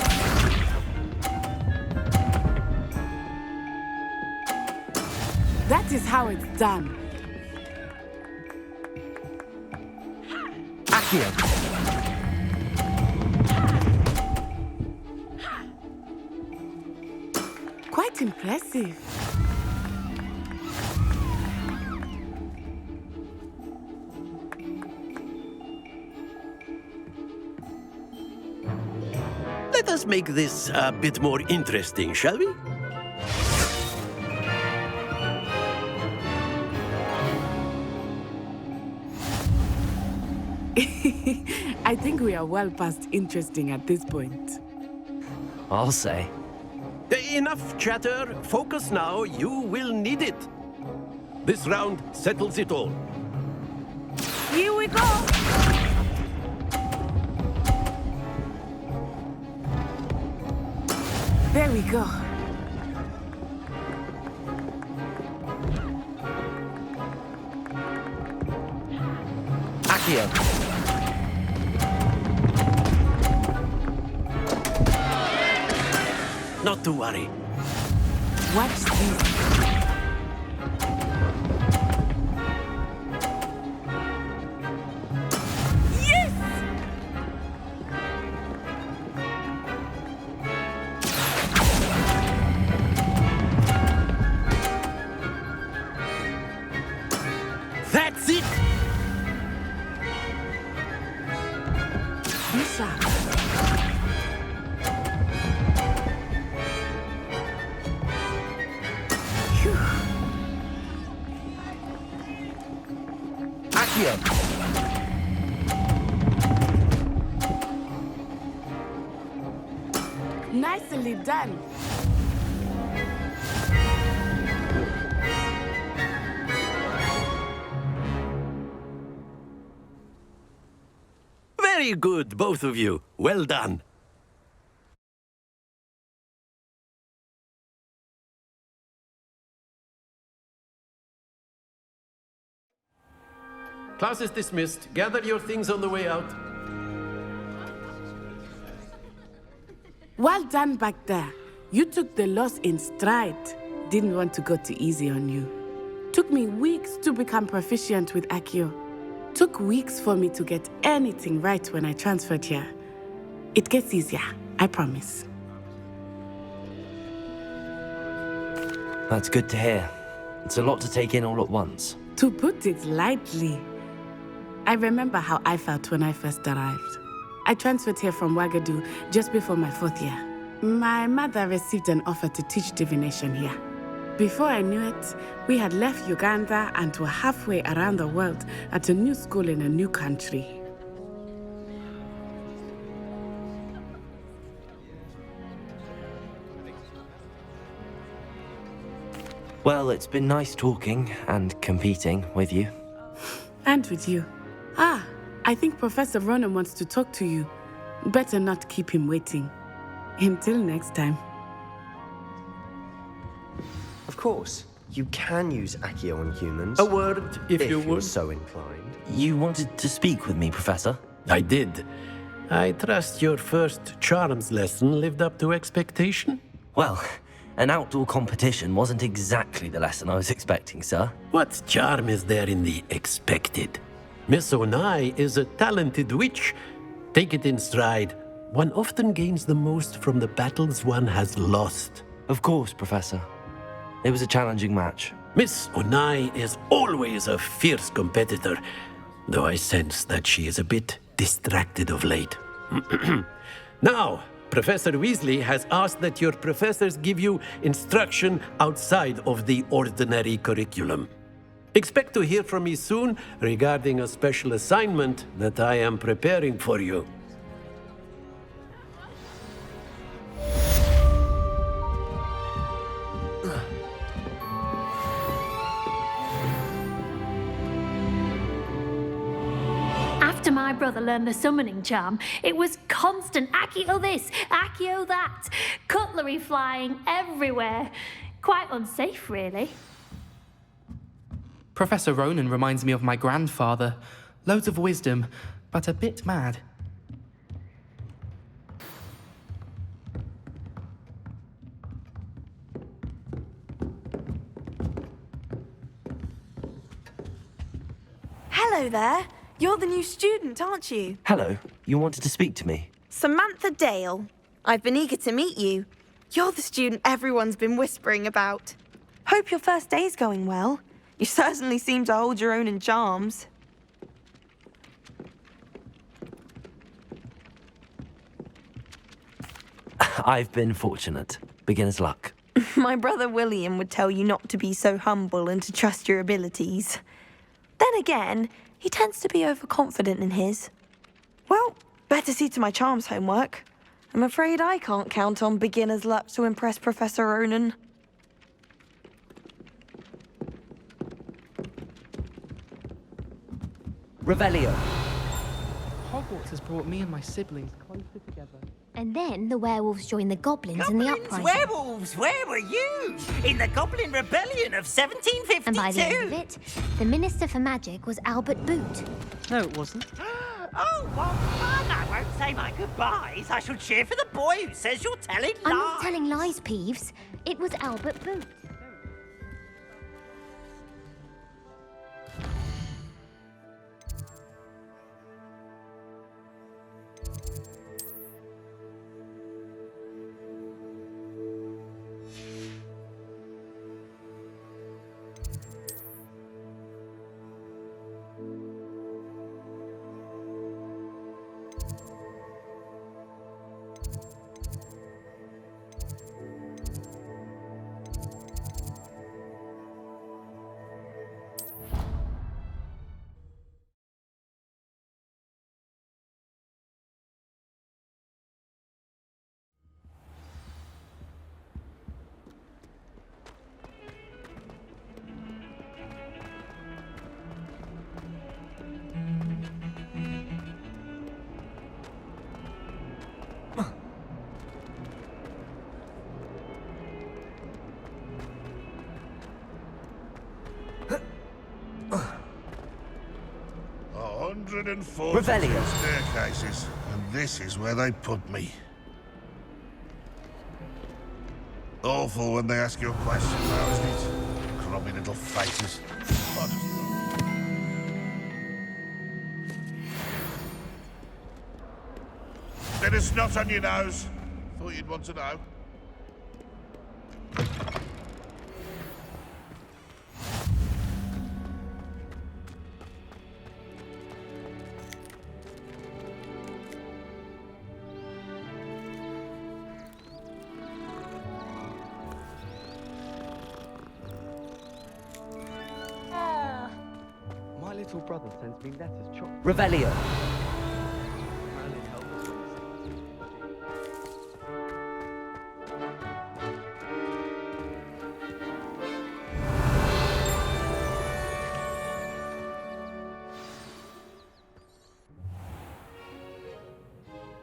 That is how it's done. Accio. Quite impressive. Let us make this a bit more interesting, shall we? I think we are well past interesting at this point. I'll say. Enough chatter. Focus now. You will need it. This round settles it all. Here we go! There we go. Accio. Not to worry. Watch this. Yes! That's it! Be sharp. Nicely done. Very good, both of you. Well done. Class is dismissed. Gather your things on the way out. Well done back there. You took the loss in stride. Didn't want to go too easy on you. Took me weeks to become proficient with Accio. Took weeks for me to get anything right when I transferred here. It gets easier, I promise. That's good to hear. It's a lot to take in all at once. To put it lightly, I remember how I felt when I first arrived. I transferred here from Ouagadougou just before my 4th year. My mother received an offer to teach divination here. Before I knew it, we had left Uganda and were halfway around the world at a new school in a new country. Well, it's been nice talking and competing with you. And with you. Ah, I think Professor Ronan wants to talk to you. Better not keep him waiting. Until next time. Of course, you can use Accio on humans. A word, if you you're would. so inclined. You wanted to speak with me, Professor? I did. I trust your first charms lesson lived up to expectation? Well, an outdoor competition wasn't exactly the lesson I was expecting, sir. What charm is there in the expected? Miss Onai is a talented witch. Take it in stride. One often gains the most from the battles one has lost. Of course, Professor. It was a challenging match. Miss Onai is always a fierce competitor, though I sense that she is a bit distracted of late. Now, Professor Weasley has asked that your professors give you instruction outside of the ordinary curriculum. Expect to hear from me soon regarding a special assignment that I am preparing for you. After my brother learned the summoning charm, it was constant Accio this, Accio that, cutlery flying everywhere. Quite unsafe, really. Professor Ronan reminds me of my grandfather. Loads of wisdom, but a bit mad. Hello there. You're the new student, aren't you? Hello, you wanted to speak to me? Samantha Dale. I've been eager to meet you. You're the student everyone's been whispering about. Hope your first day's going well. You certainly seem to hold your own in charms. I've been fortunate. Beginner's luck. My brother William would tell you not to be so humble and to trust your abilities. Then again, he tends to be overconfident in his. Well, better see to my charms homework. I'm afraid I can't count on beginner's luck to impress Professor Ronan. Revelio. Hogwarts has brought me and my siblings closer together. And then the werewolves joined the goblins in the uprising. Werewolves, where were you? In the Goblin Rebellion of 1752. And by the end of it, the Minister for Magic was Albert Boot. No, it wasn't. Oh, what fun! I won't say my goodbyes. I shall cheer for the boy who says you're telling lies. I'm not telling lies, Peeves. It was Albert Boot. Revelio. Staircases, and this is where they put me. Awful when they ask you a question now, isn't it? Crummy little faces. Bit of snot on your nose. Thought you'd want to know. My little brother sends me letters chocolate. Revelio.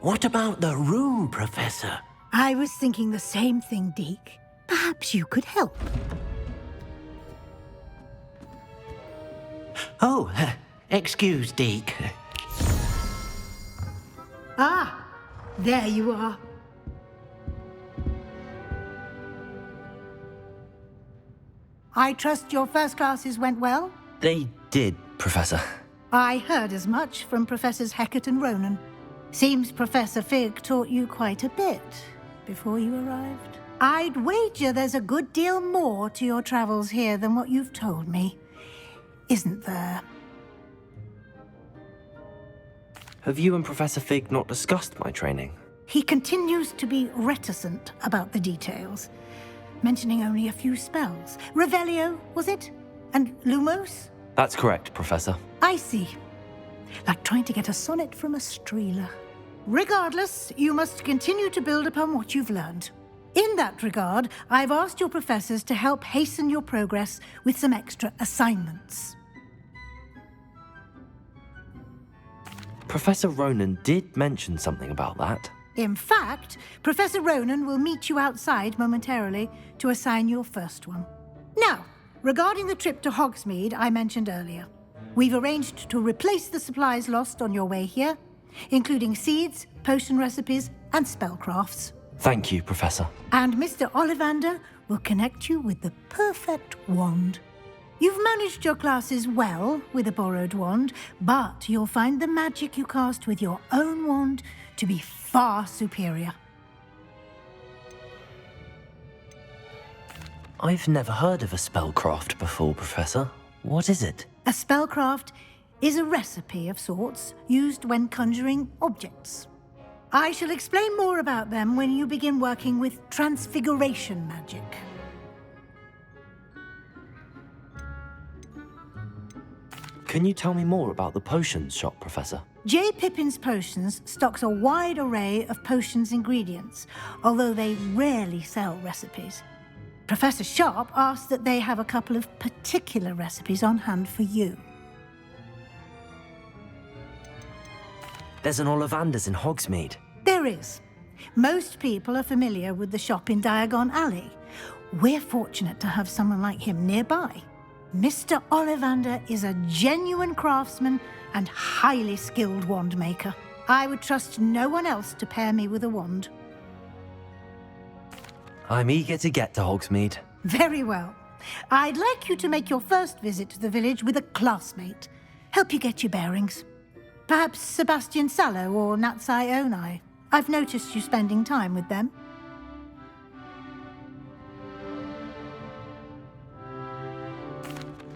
What about the room, Professor? I was thinking the same thing, Deke. Perhaps you could help. Oh, excuse, Deke. Ah, there you are. I trust your first classes went well? They did, Professor. I heard as much from Professors Hecat and Ronan. Seems Professor Fig taught you quite a bit before you arrived. I'd wager there's a good deal more to your travels here than what you've told me. Isn't there? Have you and Professor Fig not discussed my training? He continues to be reticent about the details, mentioning only a few spells. Revelio, was it? And Lumos? That's correct, Professor. I see. Like trying to get a sonnet from a streeler. Regardless, you must continue to build upon what you've learned. In that regard, I've asked your professors to help hasten your progress with some extra assignments. Professor Ronan did mention something about that. In fact, Professor Ronan will meet you outside momentarily to assign your first one. Now, regarding the trip to Hogsmeade I mentioned earlier, we've arranged to replace the supplies lost on your way here, including seeds, potion recipes, and spellcrafts. Thank you, Professor. And Mr. Ollivander will connect you with the perfect wand. You've managed your classes well with a borrowed wand, but you'll find the magic you cast with your own wand to be far superior. I've never heard of a spellcraft before, Professor. What is it? A spellcraft is a recipe of sorts used when conjuring objects. I shall explain more about them when you begin working with transfiguration magic. Can you tell me more about the potions shop, Professor? J. Pippin's Potions stocks a wide array of potions ingredients, although they rarely sell recipes. Professor Sharp asked that they have a couple of particular recipes on hand for you. There's an Ollivander's in Hogsmeade. There is. Most people are familiar with the shop in Diagon Alley. We're fortunate to have someone like him nearby. Mr. Ollivander is a genuine craftsman and highly skilled wand maker. I would trust no one else to pair me with a wand. I'm eager to get to Hogsmeade. Very well. I'd like you to make your first visit to the village with a classmate. Help you get your bearings. Perhaps Sebastian Sallow or Natsai Onai. I've noticed you spending time with them.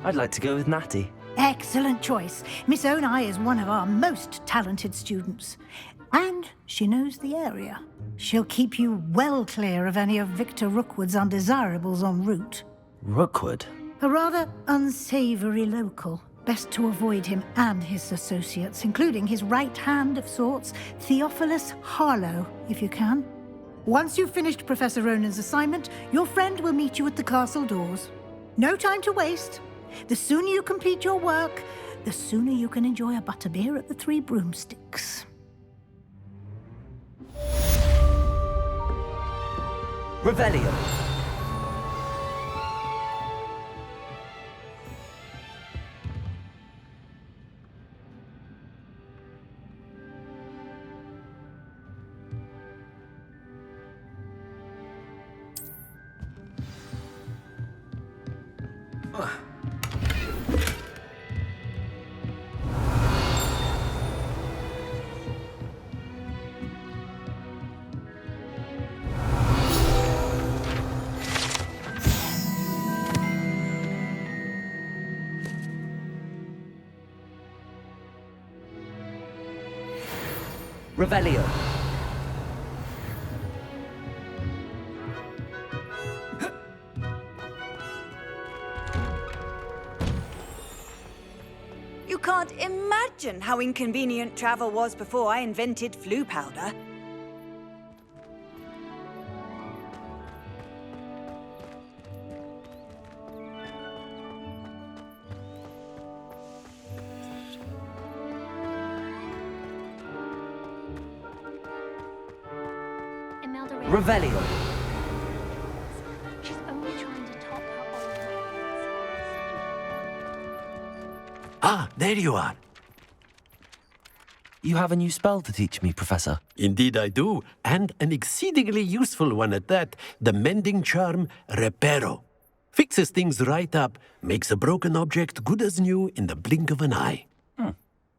I'd like to go with Natty. Excellent choice. Miss Onai is one of our most talented students. And she knows the area. She'll keep you well clear of any of Victor Rookwood's undesirables en route. Rookwood? A rather unsavory local. Best to avoid him and his associates, including his right hand of sorts, Theophilus Harlow, if you can. Once you've finished Professor Ronan's assignment, your friend will meet you at the castle doors. No time to waste. The sooner you complete your work, the sooner you can enjoy a butterbeer at the Three Broomsticks. Revelio. Revelio. You can't imagine how inconvenient travel was before I invented flu powder. Revelio. She's only trying to top her own. Ah, there you are. You have a new spell to teach me, Professor. Indeed I do, and an exceedingly useful one at that. The mending charm, Reparo. Fixes things right up, makes a broken object good as new in the blink of an eye.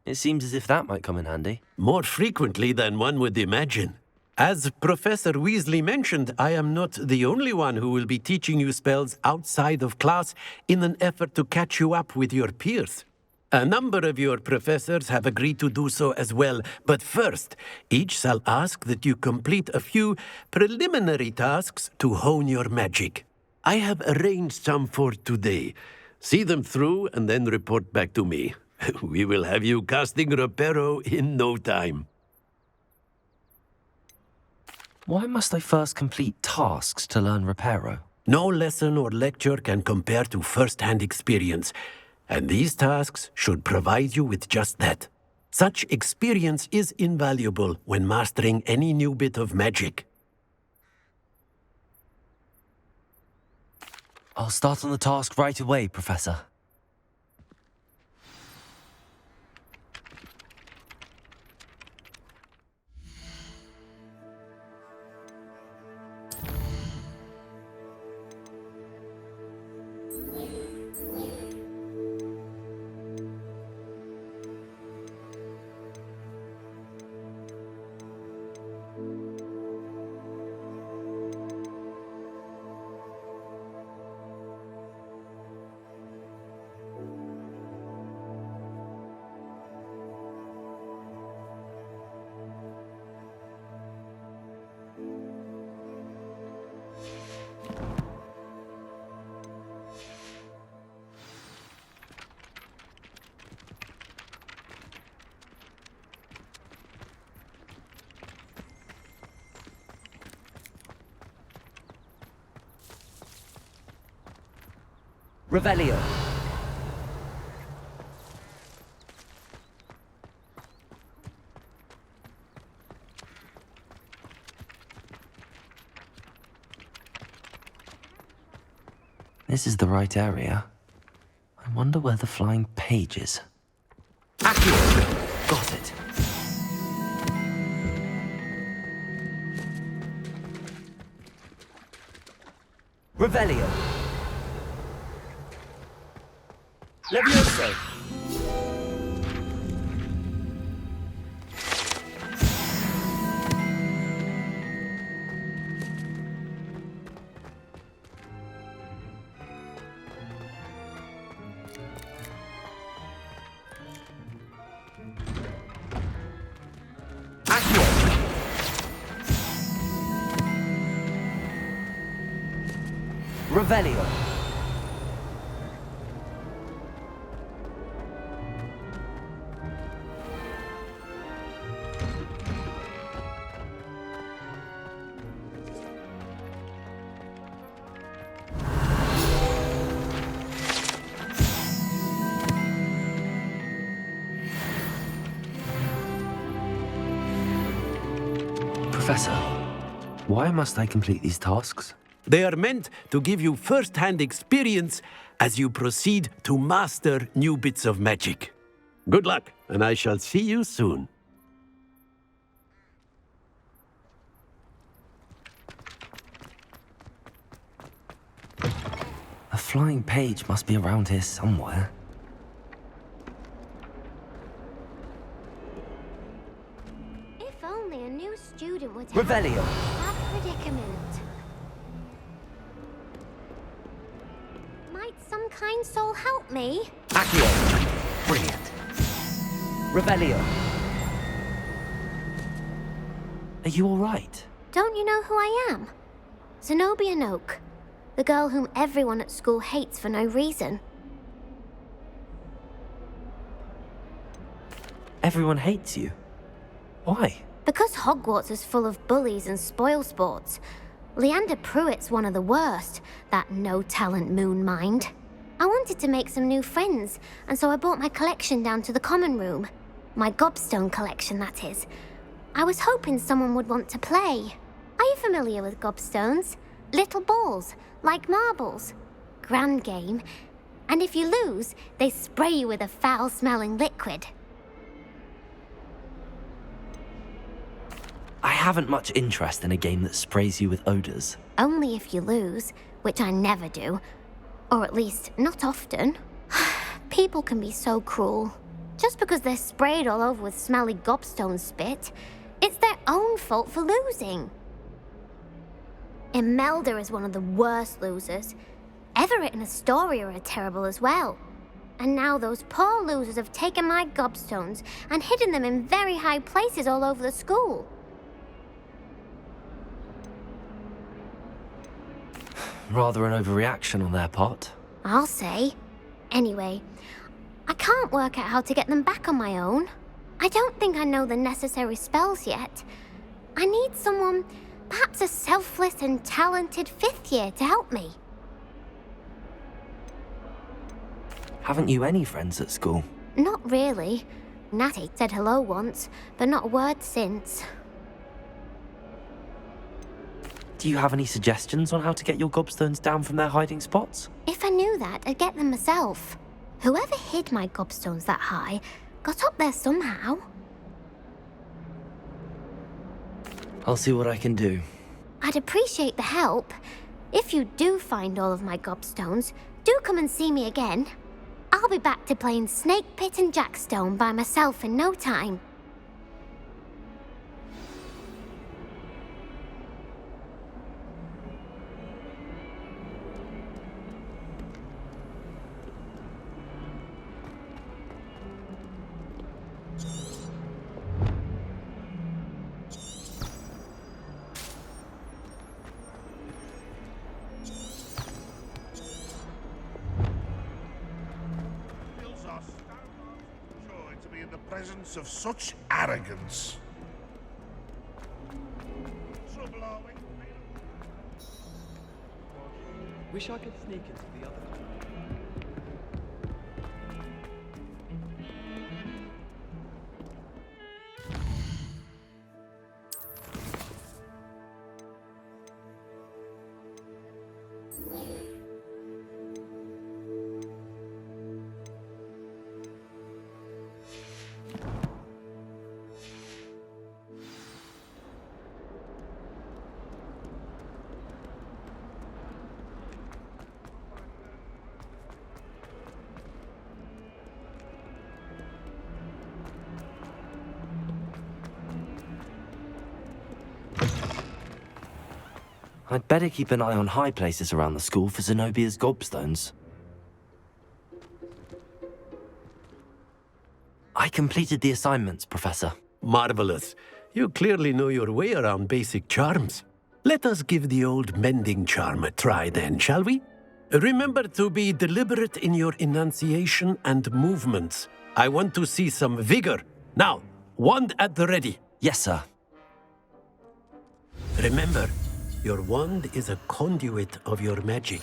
It seems as if that might come in handy. More frequently than one would imagine. As Professor Weasley mentioned, I am not the only one who will be teaching you spells outside of class in an effort to catch you up with your peers. A number of your professors have agreed to do so as well, but first, each shall ask that you complete a few preliminary tasks to hone your magic. I have arranged some for today. See them through and then report back to me. We will have you casting Reparo in no time. Why must I first complete tasks to learn Reparo? No lesson or lecture can compare to first-hand experience, and these tasks should provide you with just that. Such experience is invaluable when mastering any new bit of magic. I'll start on the task right away, Professor. Revelio. This is the right area. I wonder where the flying page is. Accio! Got it. Revelio. Levioso! Revelio. Professor, why must I complete these tasks? They are meant to give you first-hand experience as you proceed to master new bits of magic. Good luck, and I shall see you soon. A flying page must be around here somewhere. If only a new student would Revelio. that predicament. Might some kind soul help me? Accio. Brilliant. Revelio. Are you all right? Don't you know who I am? Zenobia Noak, the girl whom everyone at school hates for no reason. Everyone hates you. Why? Because Hogwarts is full of bullies and spoilsports. Leander Pruitt's one of the worst, that no-talent moon mind. I wanted to make some new friends, and so I brought my collection down to the common room. My gobstone collection, that is. I was hoping someone would want to play. Are you familiar with gobstones? Little balls, like marbles. Grand game. And if you lose, they spray you with a foul-smelling liquid. I haven't much interest in a game that sprays you with odors. Only if you lose, which I never do. Or at least, not often. People can be so cruel. Just because they're sprayed all over with smelly gobstone spit, it's their own fault for losing. Imelda is one of the worst losers. Everett and Astoria are terrible as well. And now those poor losers have taken my gobstones and hidden them in very high places all over the school. Rather an overreaction on their part. I'll say. Anyway, I can't work out how to get them back on my own. I don't think I know the necessary spells yet. I need someone, perhaps a selfless and talented 5th year to help me. Haven't you any friends at school? Not really. Natty said hello once, but not a word since. Do you have any suggestions on how to get your gobstones down from their hiding spots? If I knew that, I'd get them myself. Whoever hid my gobstones that high got up there somehow. I'll see what I can do. I'd appreciate the help. If you do find all of my gobstones, do come and see me again. I'll be back to playing Snake Pit and Jackstone by myself in no time. Presence of such arrogance. Wish I could sneak into the other corner. I'd better keep an eye on high places around the school for Zenobia's gobstones. I completed the assignments, Professor. Marvelous. You clearly know your way around basic charms. Let us give the old mending charm a try then, shall we? Remember to be deliberate in your enunciation and movements. I want to see some vigor. Now, wand at the ready. Yes, sir. Remember, your wand is a conduit of your magic.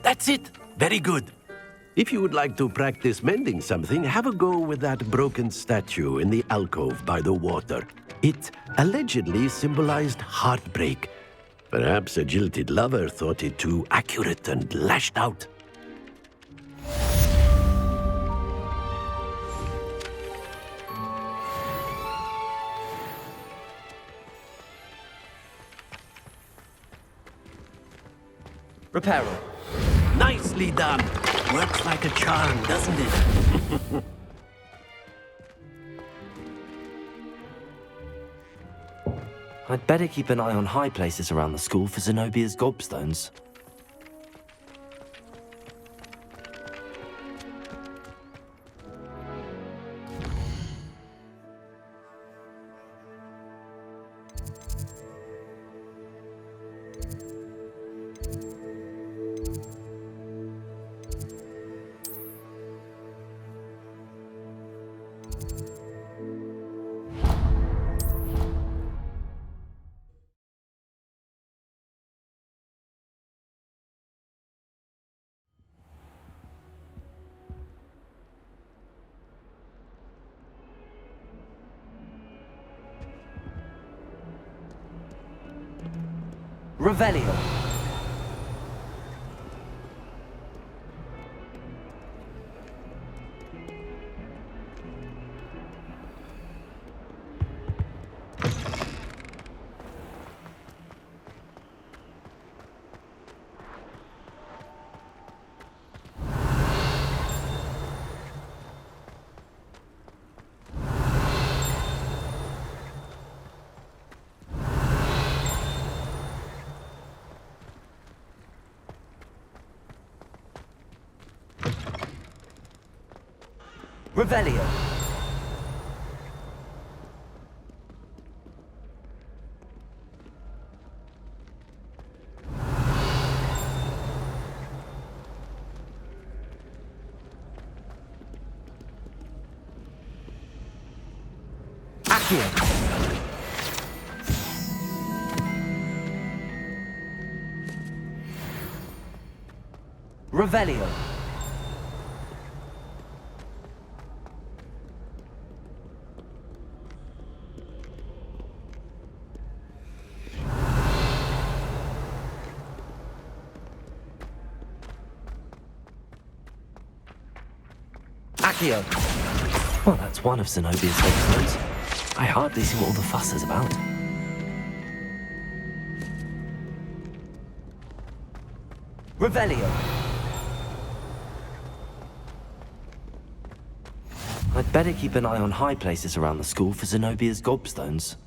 That's it! Very good. If you would like to practice mending something, have a go with that broken statue in the alcove by the water. It allegedly symbolized heartbreak. Perhaps a jilted lover thought it too accurate and lashed out. Reparo. Nicely done. Works like a charm, doesn't it? I'd better keep an eye on high places around the school for Zenobia's gobstones. Revelio. Revelio. Accio. Revelio. Accio. Well, that's one of Zenobia's exploits. I hardly see what all the fuss is about. Revelio. I'd better keep an eye on high places around the school for Zenobia's gobstones.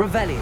Revelio.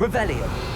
Revelio.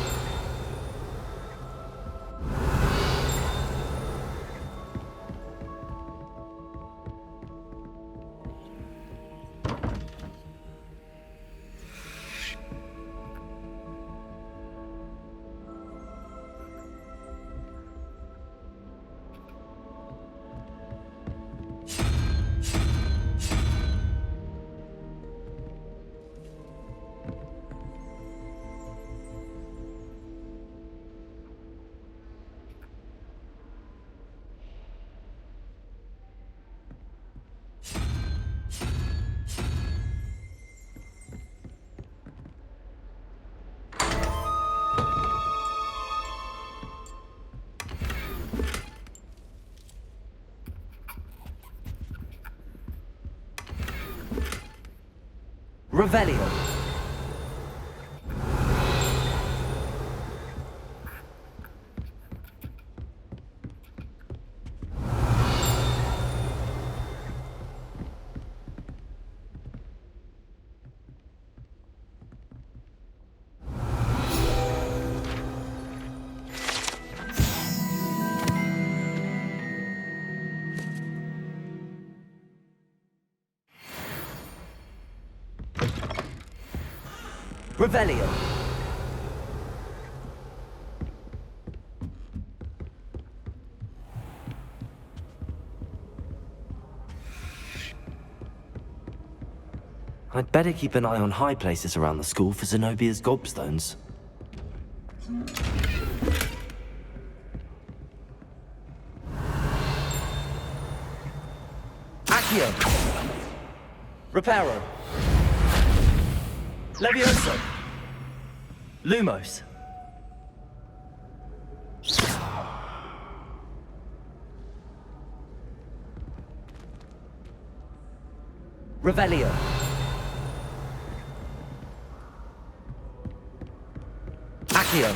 Revelio. Revelio. I'd better keep an eye on high places around the school for Zenobia's gobstones. Accio! Reparo! Levioso! Lumos! Revelio! Accio!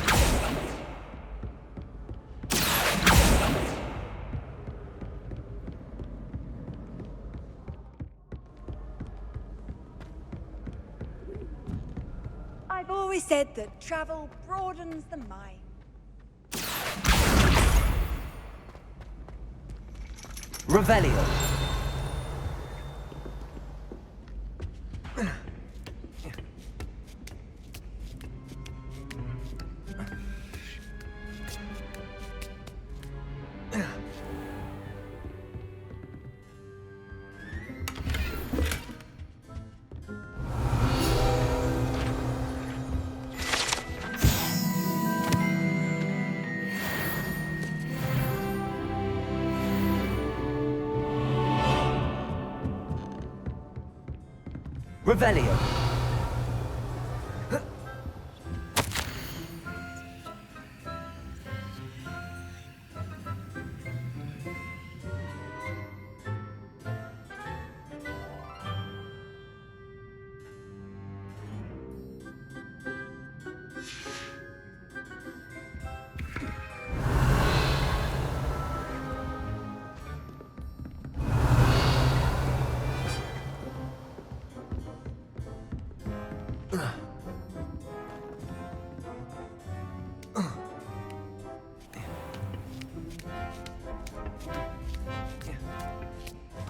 I've always said that travel broadens the mind. Revelio. Revelio.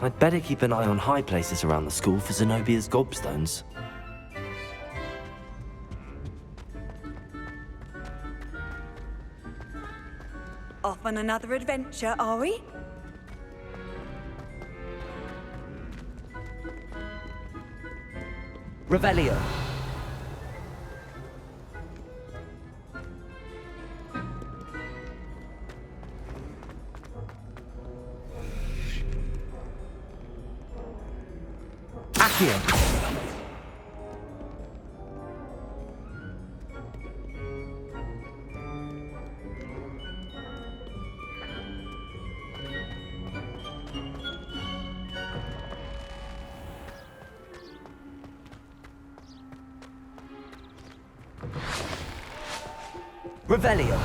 I'd better keep an eye on high places around the school for Zenobia's gobstones. Off on another adventure, are we? Revelio. Accio. Revelio.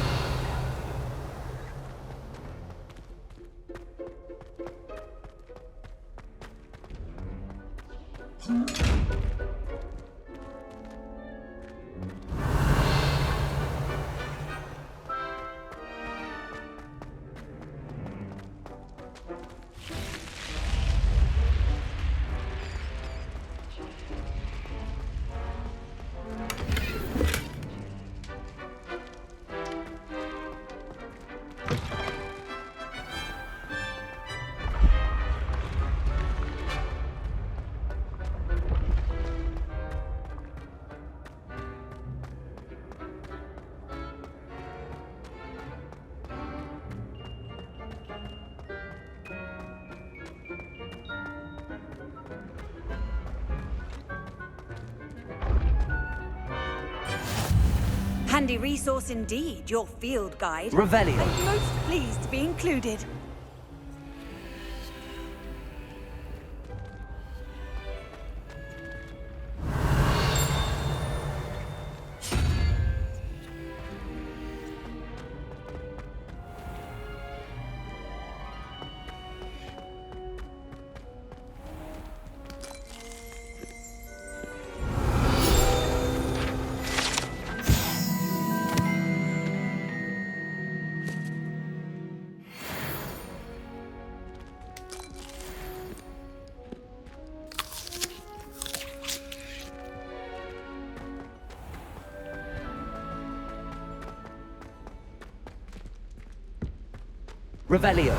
Handy resource indeed, your field guide. Revelio. I'm most pleased to be included. Revelio.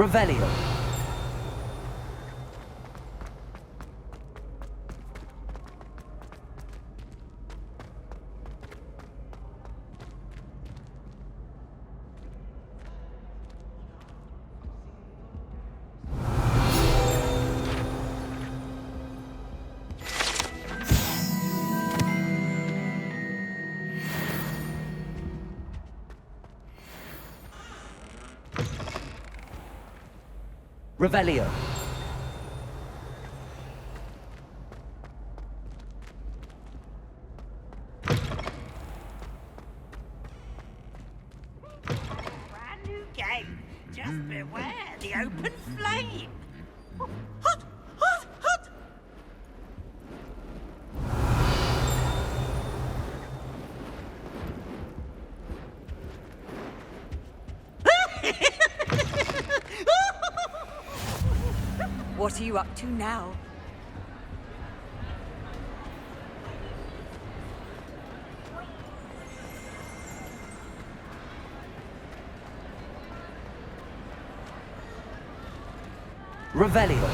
Revelio. Revelio. Brand new game. Just beware the open flame. Hot, hot, hot. What are you up to now? Revelio.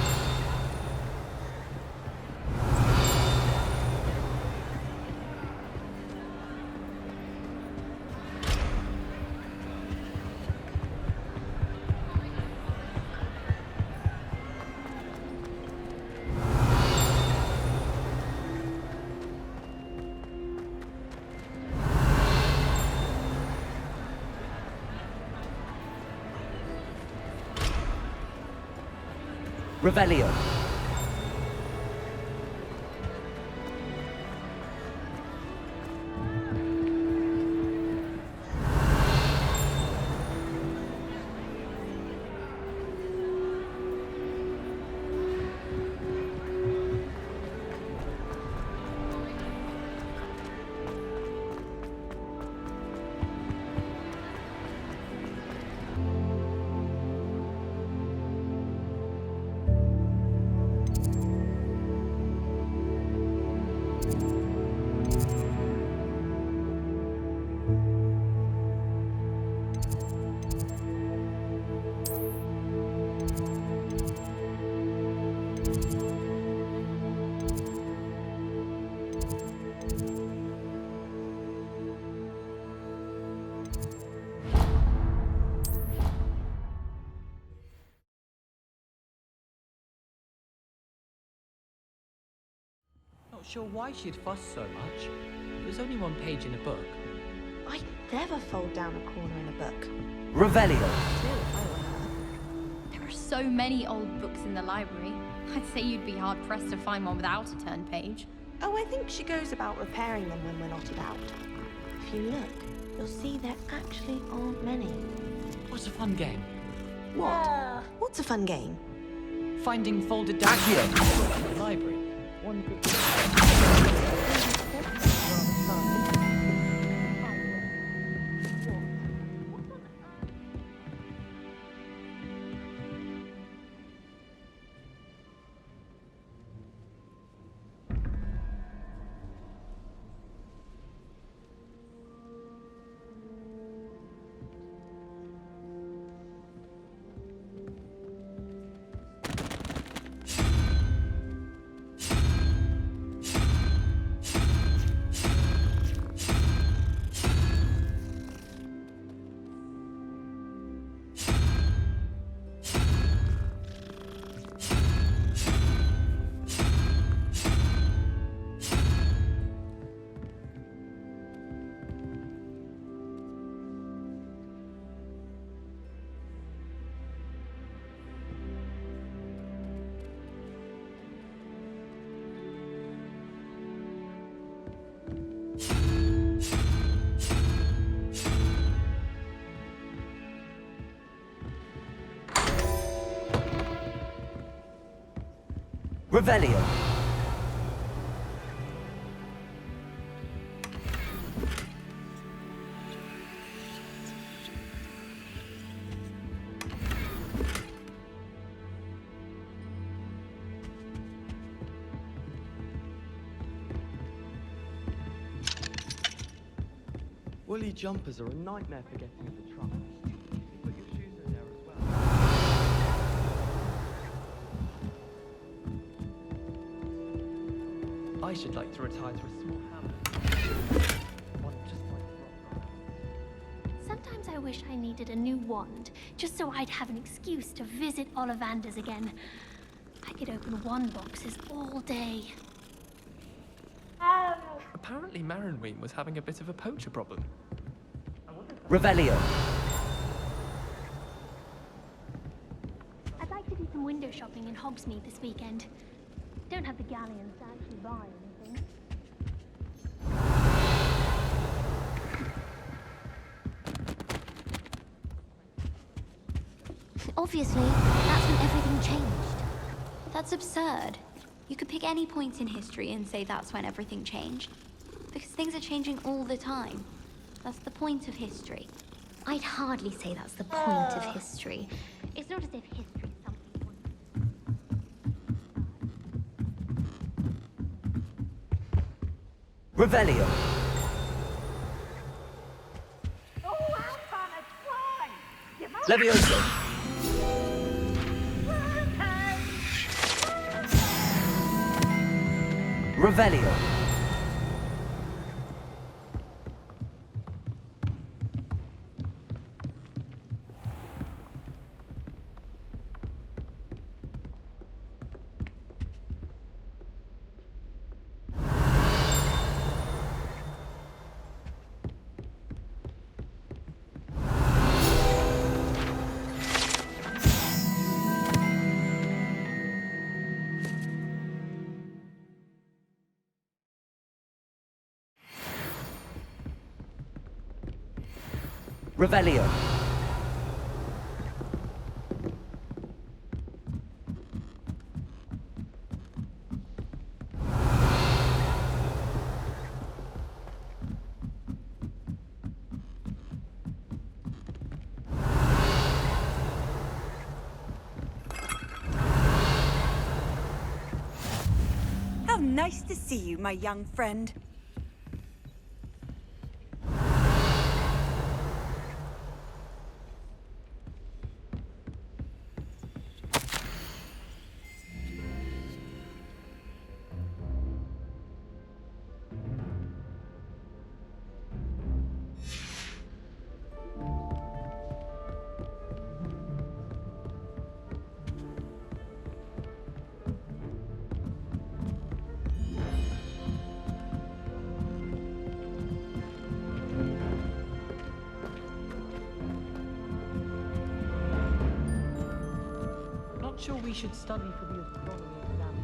Revelio. Not sure why she'd fuss so much. It was only one page in a book. I'd never fold down a corner in a book. Revelio. Still, if I were her. so many old books in the library. I'd say you'd be hard-pressed to find one without a turned page. Oh, I think she goes about repairing them when we're not about. If you look, you'll see there actually aren't many. What's a fun game? What? What's a fun game? Finding folded down books in the library. One book. Revelio. Woolly jumpers are a nightmare for getting at the truck. You put your shoes in there as well. I should like to retire to a small hamlet. One just like Rock. Sometimes I wish I needed a new wand, just so I'd have an excuse to visit Ollivander's again. I could open wand boxes all day. Apparently Marinween was having a bit of a poacher problem. Revelio. I'd like to do some window shopping in Hogsmeade this weekend. Don't have the galleons to actually buy anything. Obviously, that's when everything changed. But that's absurd. You could pick any point in history and say that's when everything changed. Because things are changing all the time. That's the point of history. I'd hardly say that's the point of history. It's not as if history is something... Revelio. Levioso. Revelio. Revelio. How nice to see you, my young friend. sure we should study for the astronomy exam.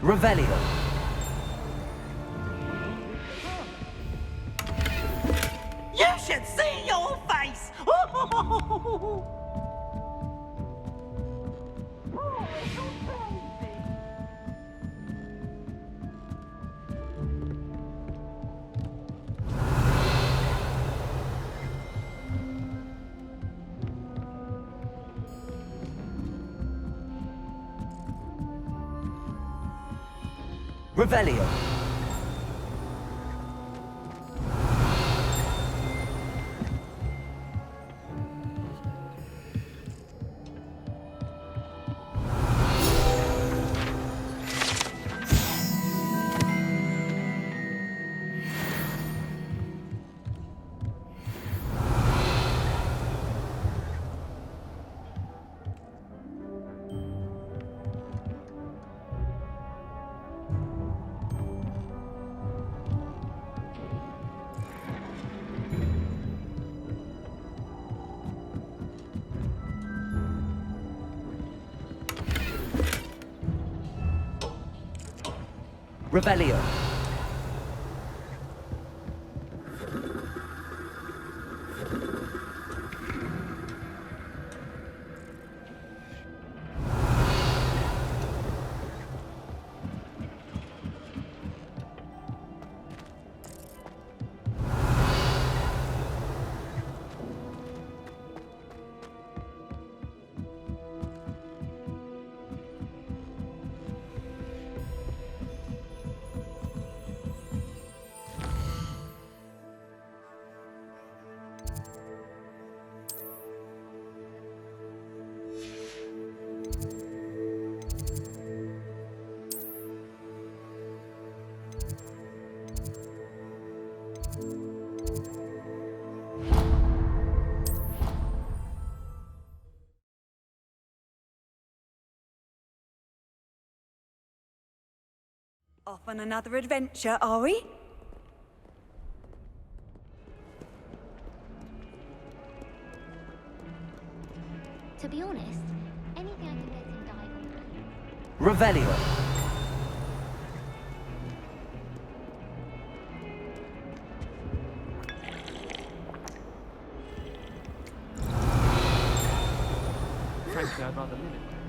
Revelio. You should see your face! Revelio. Revelio. Off on another adventure, are we? To be honest, anything I can get in diagonal. Revelio. Frankly, I'd rather limit my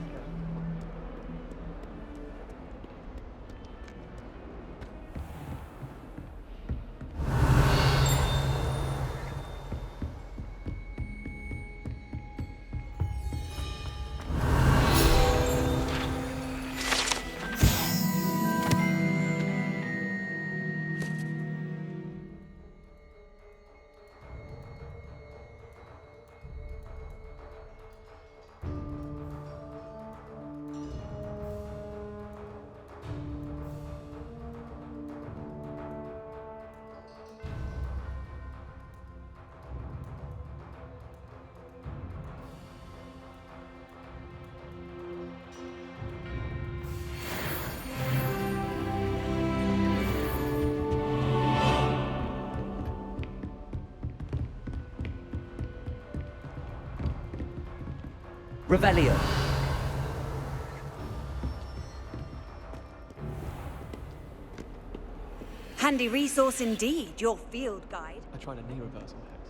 Revelio. Handy resource indeed, your field guide. I tried a knee reversal exercise.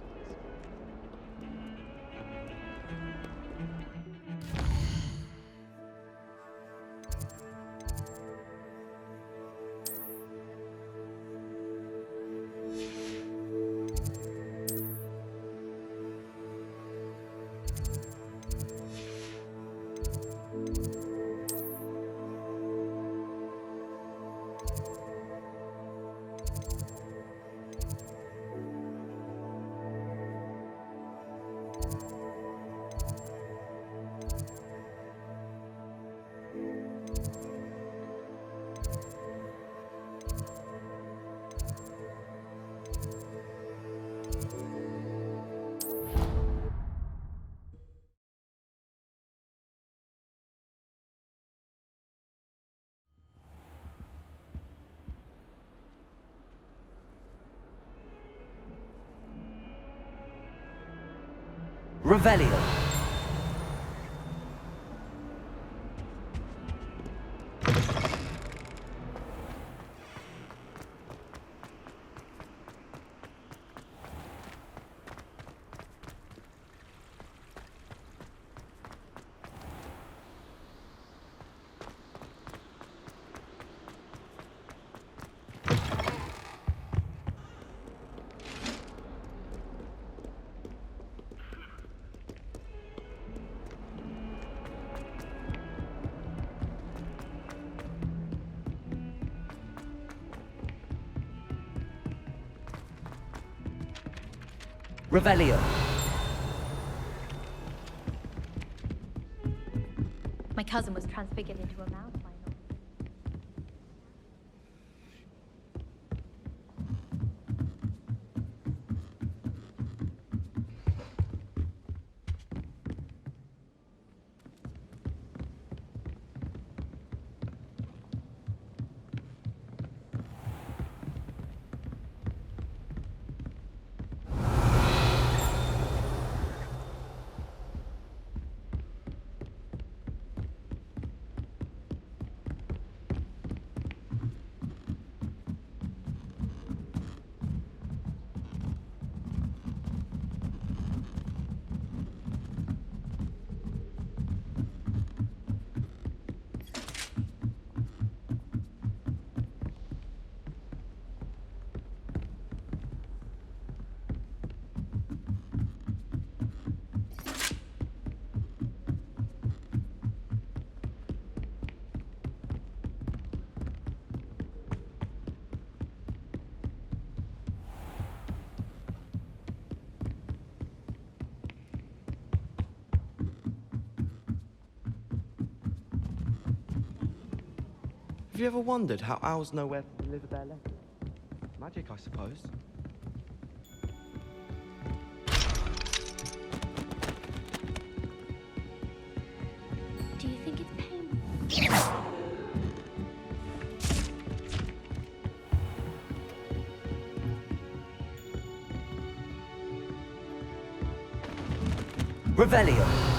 Revelio. Revelio. My cousin was transfigured into a mouse by now. Have you ever wondered how owls know where to deliver their letters? Magic, I suppose. Do you think it's painful? Revelio.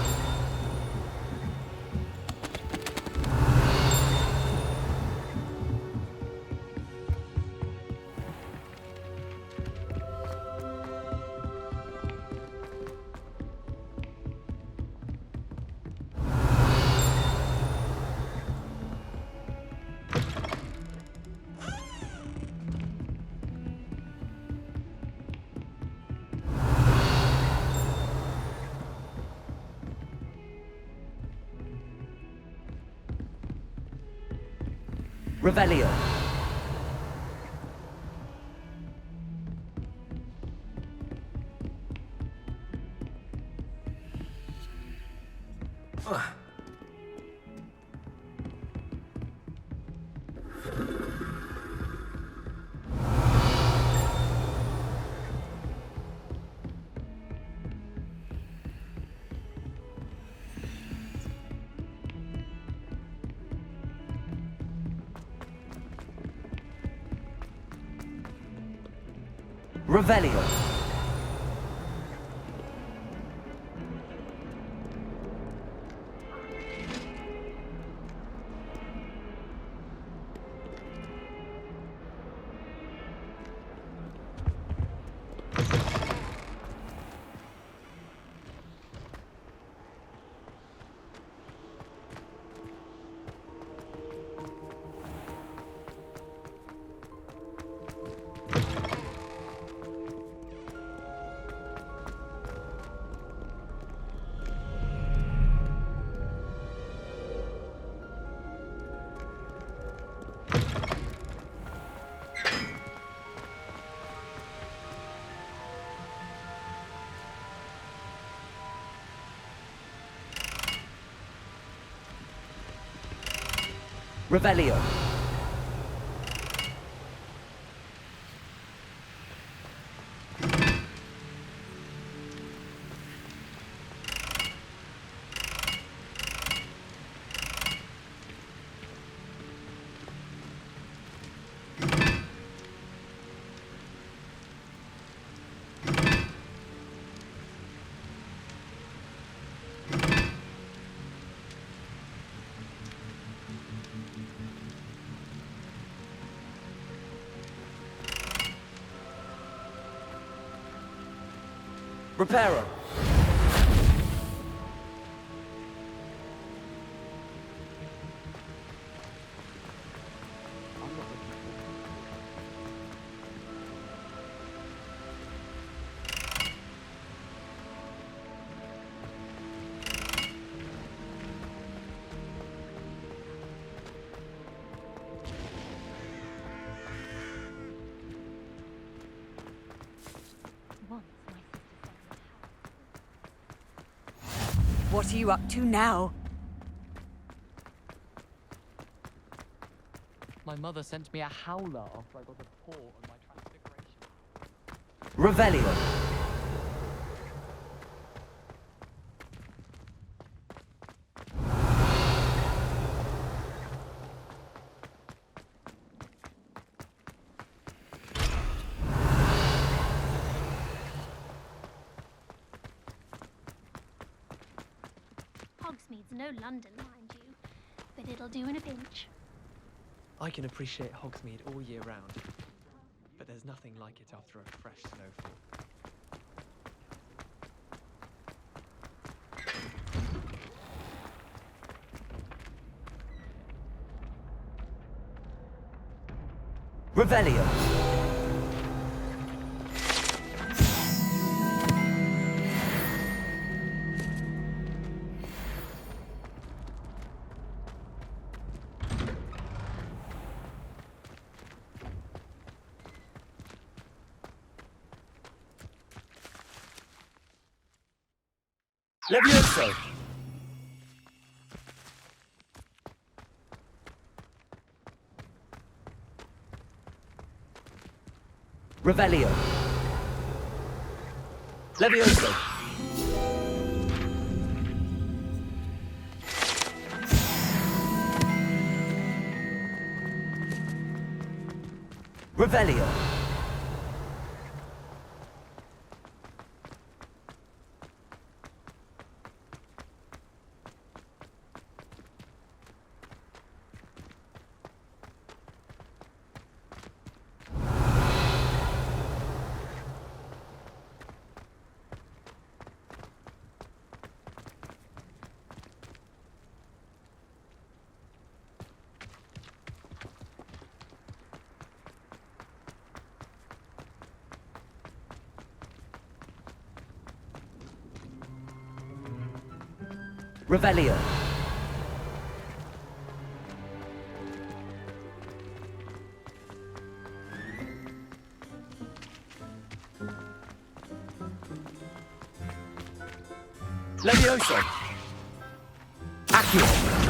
Revelio. Revelio. Revelio. Reparo. Once my sister said What are you up to now? My mother sent me a howler after I got a paw on my transfiguration. Revelio. Hogsmeade's no London, mind you, but it'll do in a pinch. I can appreciate Hogsmeade all year round, but there's nothing like it after a fresh snowfall. Revelio. Levioso! Revelio. Levioso! Revelio. Revelio. Levioso! Accio.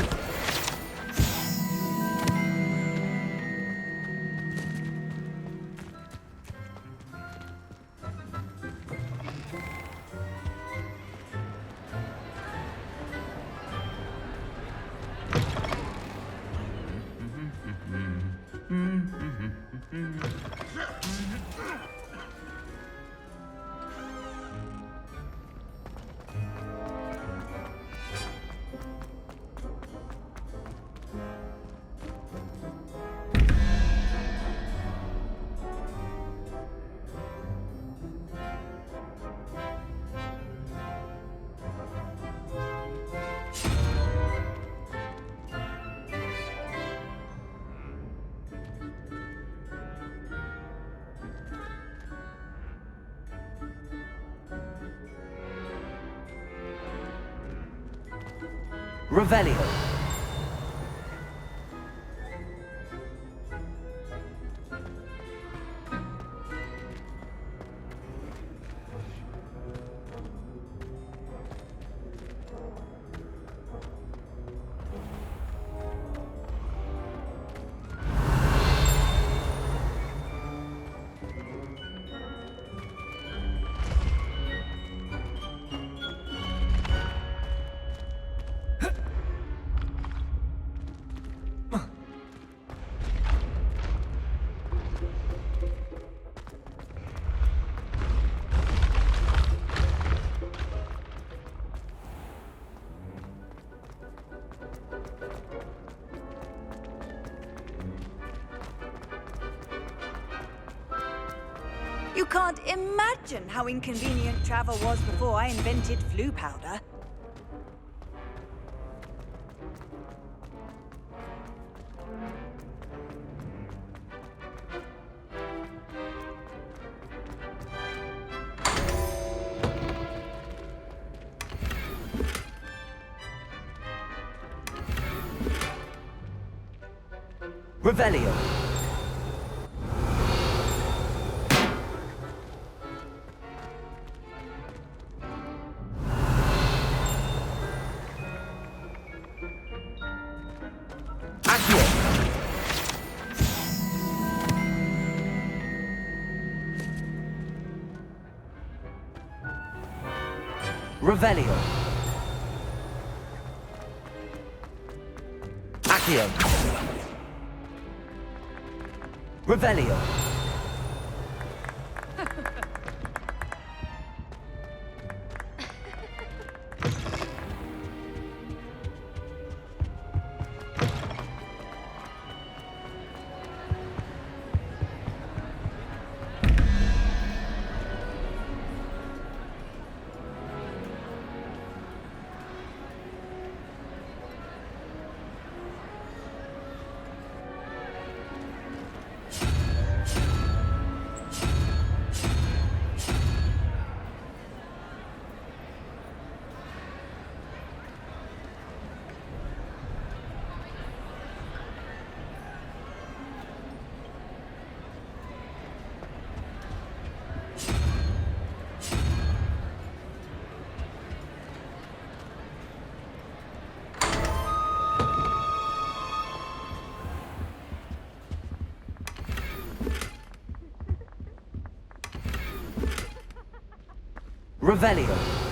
Revelio. You can't imagine how inconvenient travel was before I invented flu powder. Revelio. Revelio. Accio. Revelio. Revelio.